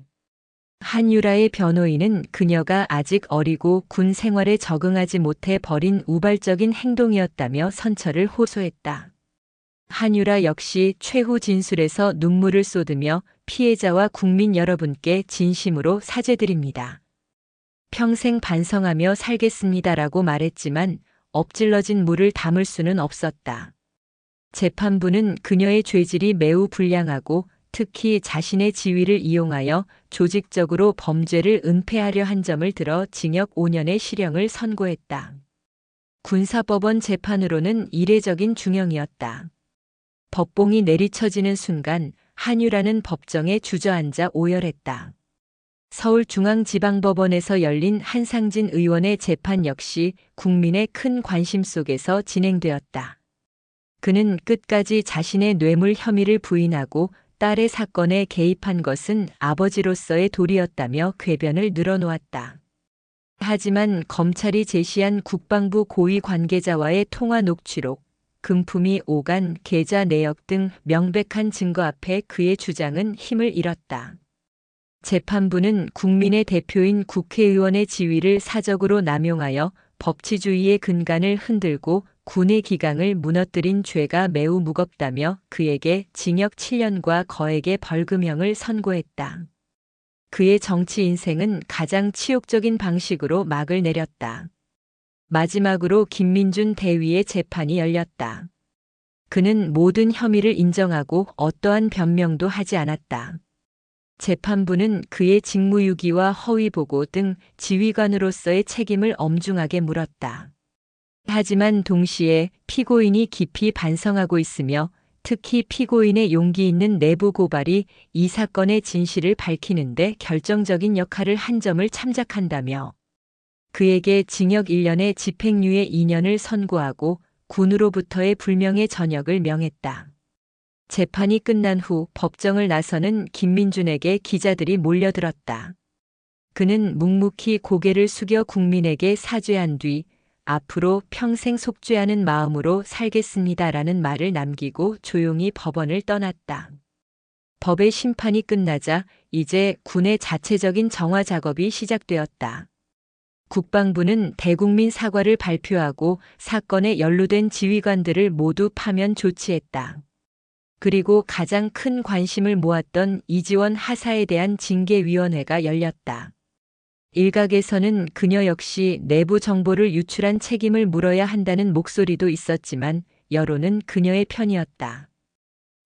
B: 한유라의 변호인은 그녀가 아직 어리고 군 생활에 적응하지 못해 벌인 우발적인 행동이었다며 선처를 호소했다. 한유라 역시 최후 진술에서 눈물을 쏟으며 피해자와 국민 여러분께 진심으로 사죄드립니다. 평생 반성하며 살겠습니다라고 말했지만 엎질러진 물을 담을 수는 없었다. 재판부는 그녀의 죄질이 매우 불량하고 특히 자신의 지위를 이용하여 조직적으로 범죄를 은폐하려 한 점을 들어 징역 5년의 실형을 선고했다. 군사법원 재판으로는 이례적인 중형이었다. 법봉이 내리쳐지는 순간 한유라는 법정에 주저앉아 오열했다. 서울중앙지방법원에서 열린 한상진 의원의 재판 역시 국민의 큰 관심 속에서 진행되었다. 그는 끝까지 자신의 뇌물 혐의를 부인하고 딸의 사건에 개입한 것은 아버지로서의 도리였다며 궤변을 늘어놓았다. 하지만 검찰이 제시한 국방부 고위 관계자와의 통화 녹취록, 금품이 오간 계좌 내역 등 명백한 증거 앞에 그의 주장은 힘을 잃었다. 재판부는 국민의 대표인 국회의원의 지위를 사적으로 남용하여 법치주의의 근간을 흔들고 군의 기강을 무너뜨린 죄가 매우 무겁다며 그에게 징역 7년과 거액의 벌금형을 선고했다. 그의 정치 인생은 가장 치욕적인 방식으로 막을 내렸다. 마지막으로 김민준 대위의 재판이 열렸다. 그는 모든 혐의를 인정하고 어떠한 변명도 하지 않았다. 재판부는 그의 직무유기와 허위보고 등 지휘관으로서의 책임을 엄중하게 물었다. 하지만 동시에 피고인이 깊이 반성하고 있으며 특히 피고인의 용기 있는 내부 고발이 이 사건의 진실을 밝히는 데 결정적인 역할을 한 점을 참작한다며 그에게 징역 1년에 집행유예 2년을 선고하고 군으로부터의 불명예 전역을 명했다. 재판이 끝난 후 법정을 나서는 김민준에게 기자들이 몰려들었다. 그는 묵묵히 고개를 숙여 국민에게 사죄한 뒤 앞으로 평생 속죄하는 마음으로 살겠습니다라는 말을 남기고 조용히 법원을 떠났다. 법의 심판이 끝나자 이제 군의 자체적인 정화 작업이 시작되었다. 국방부는 대국민 사과를 발표하고 사건에 연루된 지휘관들을 모두 파면 조치했다. 그리고 가장 큰 관심을 모았던 이지원 하사에 대한 징계위원회가 열렸다. 일각에서는 그녀 역시 내부 정보를 유출한 책임을 물어야 한다는 목소리도 있었지만 여론은 그녀의 편이었다.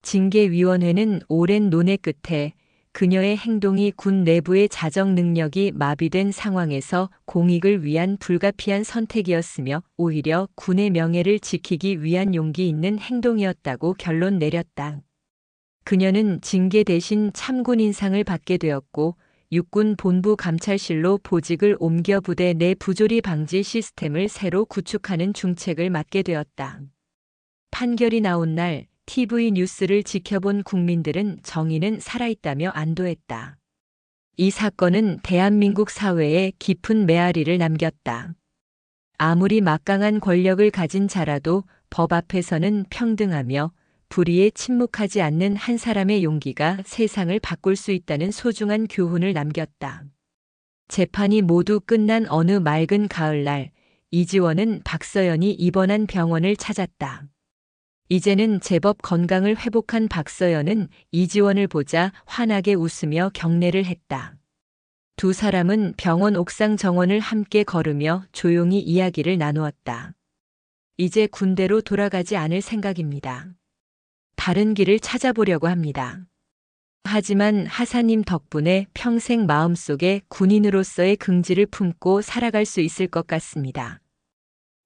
B: 징계위원회는 오랜 논의 끝에 그녀의 행동이 군 내부의 자정 능력이 마비된 상황에서 공익을 위한 불가피한 선택이었으며 오히려 군의 명예를 지키기 위한 용기 있는 행동이었다고 결론 내렸다. 그녀는 징계 대신 참군 인상을 받게 되었고 육군 본부 감찰실로 보직을 옮겨 부대 내 부조리 방지 시스템을 새로 구축하는 중책을 맡게 되었다. 판결이 나온 날 TV 뉴스를 지켜본 국민들은 정의는 살아있다며 안도했다. 이 사건은 대한민국 사회에 깊은 메아리를 남겼다. 아무리 막강한 권력을 가진 자라도 법 앞에서는 평등하며 불의에 침묵하지 않는 한 사람의 용기가 세상을 바꿀 수 있다는 소중한 교훈을 남겼다. 재판이 모두 끝난 어느 맑은 가을날, 이지원은 박서연이 입원한 병원을 찾았다. 이제는 제법 건강을 회복한 박서연은 이지원을 보자 환하게 웃으며 격려를 했다. 두 사람은 병원 옥상 정원을 함께 걸으며 조용히 이야기를 나누었다. 이제 군대로 돌아가지 않을 생각입니다. 다른 길을 찾아보려고 합니다. 하지만 하사님 덕분에 평생 마음속에 군인으로서의 긍지를 품고 살아갈 수 있을 것 같습니다.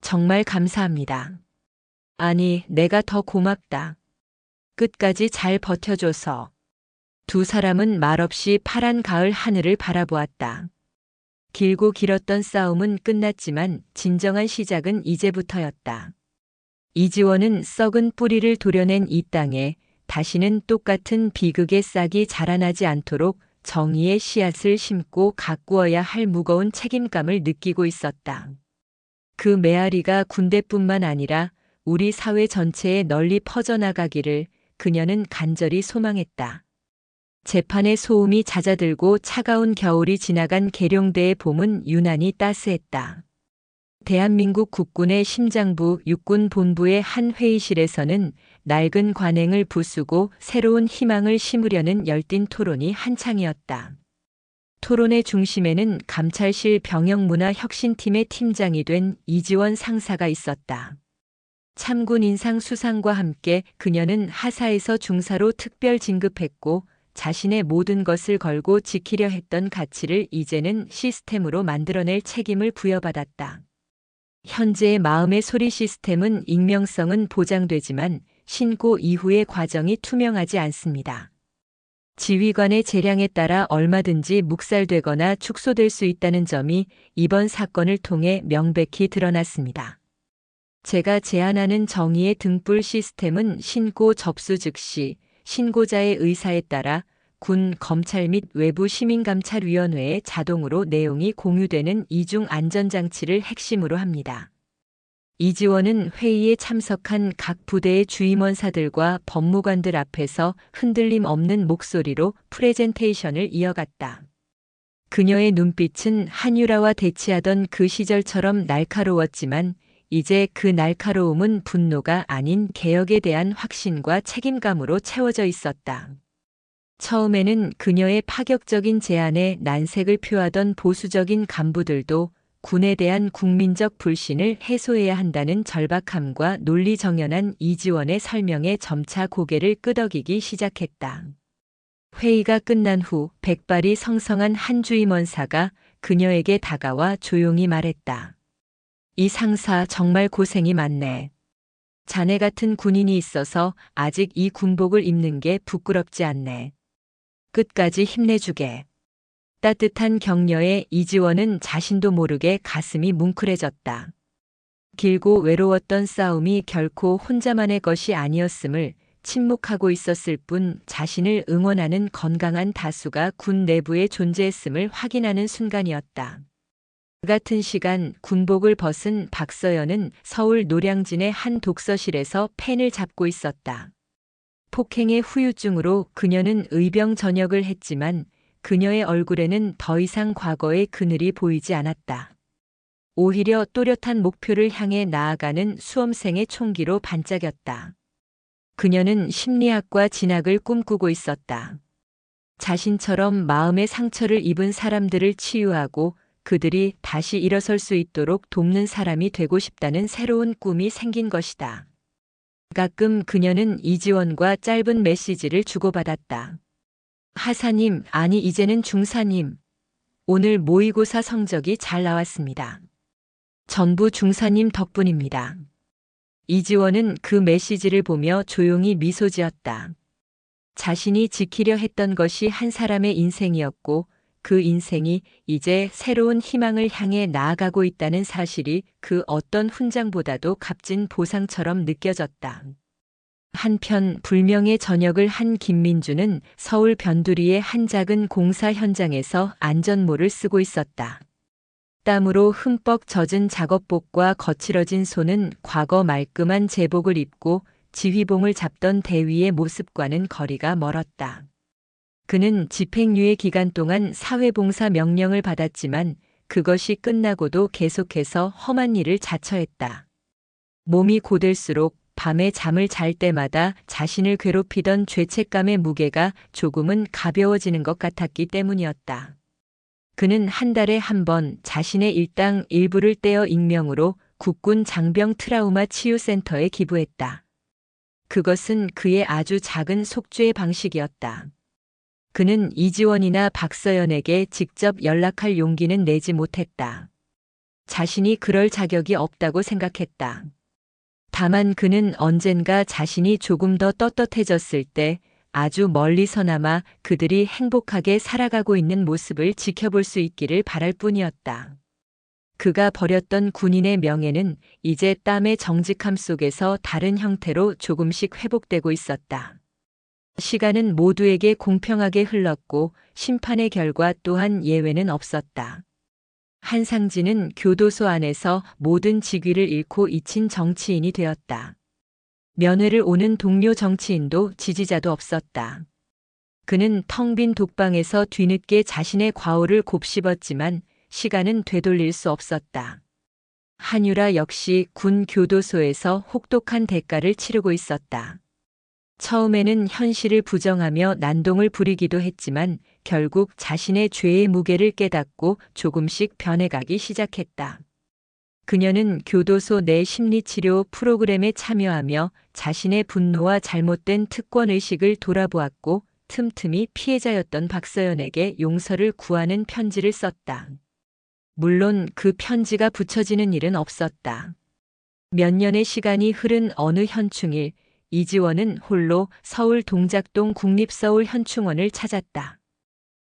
B: 정말 감사합니다. 아니, 내가 더 고맙다. 끝까지 잘 버텨줘서. 두 사람은 말없이 파란 가을 하늘을 바라보았다. 길고 길었던 싸움은 끝났지만 진정한 시작은 이제부터였다. 이지원은 썩은 뿌리를 도려낸 이 땅에 다시는 똑같은 비극의 싹이 자라나지 않도록 정의의 씨앗을 심고 가꾸어야 할 무거운 책임감을 느끼고 있었다. 그 메아리가 군대뿐만 아니라 우리 사회 전체에 널리 퍼져나가기를 그녀는 간절히 소망했다. 재판의 소음이 잦아들고 차가운 겨울이 지나간 계룡대의 봄은 유난히 따스했다. 대한민국 국군의 심장부 육군 본부의 한 회의실에서는 낡은 관행을 부수고 새로운 희망을 심으려는 열띤 토론이 한창이었다. 토론의 중심에는 감찰실 병영문화혁신팀의 팀장이 된 이지원 상사가 있었다. 참군 인상 수상과 함께 그녀는 하사에서 중사로 특별 진급했고 자신의 모든 것을 걸고 지키려 했던 가치를 이제는 시스템으로 만들어낼 책임을 부여받았다. 현재의 마음의 소리 시스템은 익명성은 보장되지만 신고 이후의 과정이 투명하지 않습니다. 지휘관의 재량에 따라 얼마든지 묵살되거나 축소될 수 있다는 점이 이번 사건을 통해 명백히 드러났습니다. 제가 제안하는 정의의 등불 시스템은 신고 접수 즉시 신고자의 의사에 따라 군, 검찰 및 외부 시민감찰위원회에 자동으로 내용이 공유되는 이중 안전장치를 핵심으로 합니다. 이지원은 회의에 참석한 각 부대의 주임원사들과 법무관들 앞에서 흔들림 없는 목소리로 프레젠테이션을 이어갔다. 그녀의 눈빛은 한유라와 대치하던 그 시절처럼 날카로웠지만 이제 그 날카로움은 분노가 아닌 개혁에 대한 확신과 책임감으로 채워져 있었다. 처음에는 그녀의 파격적인 제안에 난색을 표하던 보수적인 간부들도 군에 대한 국민적 불신을 해소해야 한다는 절박함과 논리정연한 이지원의 설명에 점차 고개를 끄덕이기 시작했다. 회의가 끝난 후 백발이 성성한 한 주임원사가 그녀에게 다가와 조용히 말했다. 이 상사 정말 고생이 많네. 자네 같은 군인이 있어서 아직 이 군복을 입는 게 부끄럽지 않네. 끝까지 힘내주게. 따뜻한 격려에 이지원은 자신도 모르게 가슴이 뭉클해졌다. 길고 외로웠던 싸움이 결코 혼자만의 것이 아니었음을, 침묵하고 있었을 뿐 자신을 응원하는 건강한 다수가 군 내부에 존재했음을 확인하는 순간이었다. 그 같은 시간 군복을 벗은 박서연은 서울 노량진의 한 독서실에서 펜을 잡고 있었다. 폭행의 후유증으로 그녀는 의병 전역을 했지만 그녀의 얼굴에는 더 이상 과거의 그늘이 보이지 않았다. 오히려 또렷한 목표를 향해 나아가는 수험생의 총기로 반짝였다. 그녀는 심리학과 진학을 꿈꾸고 있었다. 자신처럼 마음의 상처를 입은 사람들을 치유하고 그들이 다시 일어설 수 있도록 돕는 사람이 되고 싶다는 새로운 꿈이 생긴 것이다. 가끔 그녀는 이지원과 짧은 메시지를 주고받았다. 하사님, 아니 이제는 중사님. 오늘 모의고사 성적이 잘 나왔습니다. 전부 중사님 덕분입니다. 이지원은 그 메시지를 보며 조용히 미소 지었다. 자신이 지키려 했던 것이 한 사람의 인생이었고 그 인생이 이제 새로운 희망을 향해 나아가고 있다는 사실이 그 어떤 훈장보다도 값진 보상처럼 느껴졌다. 한편 불명예 전역을 한 김민주는 서울 변두리의 한 작은 공사 현장에서 안전모를 쓰고 있었다. 땀으로 흠뻑 젖은 작업복과 거칠어진 손은 과거 말끔한 제복을 입고 지휘봉을 잡던 대위의 모습과는 거리가 멀었다. 그는 집행유예 기간 동안 사회봉사 명령을 받았지만 그것이 끝나고도 계속해서 험한 일을 자처했다. 몸이 고될수록 밤에 잠을 잘 때마다 자신을 괴롭히던 죄책감의 무게가 조금은 가벼워지는 것 같았기 때문이었다. 그는 한 달에 한 번 자신의 일당 일부를 떼어 익명으로 국군 장병 트라우마 치유센터에 기부했다. 그것은 그의 아주 작은 속죄의 방식이었다. 그는 이지원이나 박서연에게 직접 연락할 용기는 내지 못했다. 자신이 그럴 자격이 없다고 생각했다. 다만 그는 언젠가 자신이 조금 더 떳떳해졌을 때 아주 멀리서나마 그들이 행복하게 살아가고 있는 모습을 지켜볼 수 있기를 바랄 뿐이었다. 그가 버렸던 군인의 명예는 이제 땀의 정직함 속에서 다른 형태로 조금씩 회복되고 있었다. 시간은 모두에게 공평하게 흘렀고 심판의 결과 또한 예외는 없었다. 한상진은 교도소 안에서 모든 직위를 잃고 잊힌 정치인이 되었다. 면회를 오는 동료 정치인도 지지자도 없었다. 그는 텅 빈 독방에서 뒤늦게 자신의 과오를 곱씹었지만 시간은 되돌릴 수 없었다. 한유라 역시 군 교도소에서 혹독한 대가를 치르고 있었다. 처음에는 현실을 부정하며 난동을 부리기도 했지만 결국 자신의 죄의 무게를 깨닫고 조금씩 변해가기 시작했다. 그녀는 교도소 내 심리치료 프로그램에 참여하며 자신의 분노와 잘못된 특권의식을 돌아보았고 틈틈이 피해자였던 박서연에게 용서를 구하는 편지를 썼다. 물론 그 편지가 붙여지는 일은 없었다. 몇 년의 시간이 흐른 어느 현충일, 이지원은 홀로 서울 동작동 국립서울현충원을 찾았다.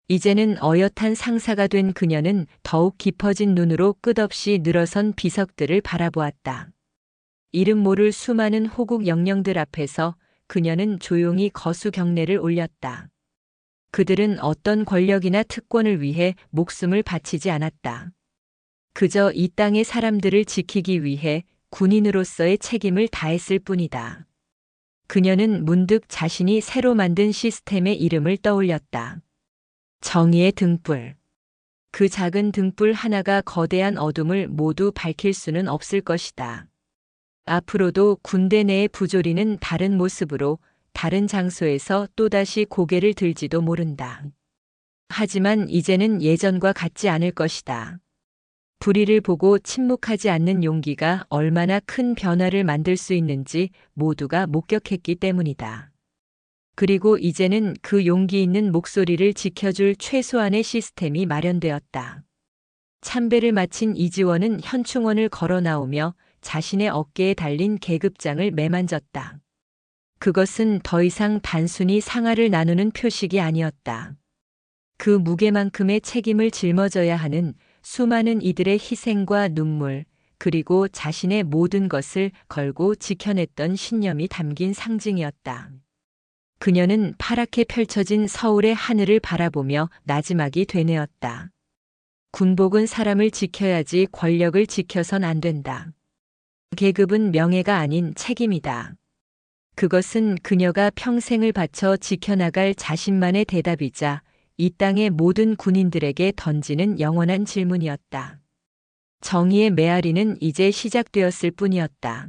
B: 이제는 어엿한 상사가 된 그녀는 더욱 깊어진 눈으로 끝없이 늘어선 비석들을 바라보았다. 이름 모를 수많은 호국 영령들 앞에서 그녀는 조용히 거수 경례를 올렸다. 그들은 어떤 권력이나 특권을 위해 목숨을 바치지 않았다. 그저 이 땅의 사람들을 지키기 위해 군인으로서의 책임을 다했을 뿐이다. 그녀는 문득 자신이 새로 만든 시스템의 이름을 떠올렸다. 정의의 등불. 그 작은 등불 하나가 거대한 어둠을 모두 밝힐 수는 없을 것이다. 앞으로도 군대 내의 부조리는 다른 모습으로 다른 장소에서 또다시 고개를 들지도 모른다. 하지만 이제는 예전과 같지 않을 것이다. 불의를 보고 침묵하지 않는 용기가 얼마나 큰 변화를 만들 수 있는지 모두가 목격했기 때문이다. 그리고 이제는 그 용기 있는 목소리를 지켜줄 최소한의 시스템이 마련되었다. 참배를 마친 이지원은 현충원을 걸어 나오며 자신의 어깨에 달린 계급장을 매만졌다. 그것은 더 이상 단순히 상하를 나누는 표식이 아니었다. 그 무게만큼의 책임을 짊어져야 하는 수많은 이들의 희생과 눈물, 그리고 자신의 모든 것을 걸고 지켜냈던 신념이 담긴 상징이었다. 그녀는 파랗게 펼쳐진 서울의 하늘을 바라보며 나지막이 되뇌었다. 군복은 사람을 지켜야지 권력을 지켜선 안 된다. 계급은 명예가 아닌 책임이다. 그것은 그녀가 평생을 바쳐 지켜나갈 자신만의 대답이자 이 땅의 모든 군인들에게 던지는 영원한 질문이었다. 정의의 메아리는 이제 시작되었을 뿐이었다.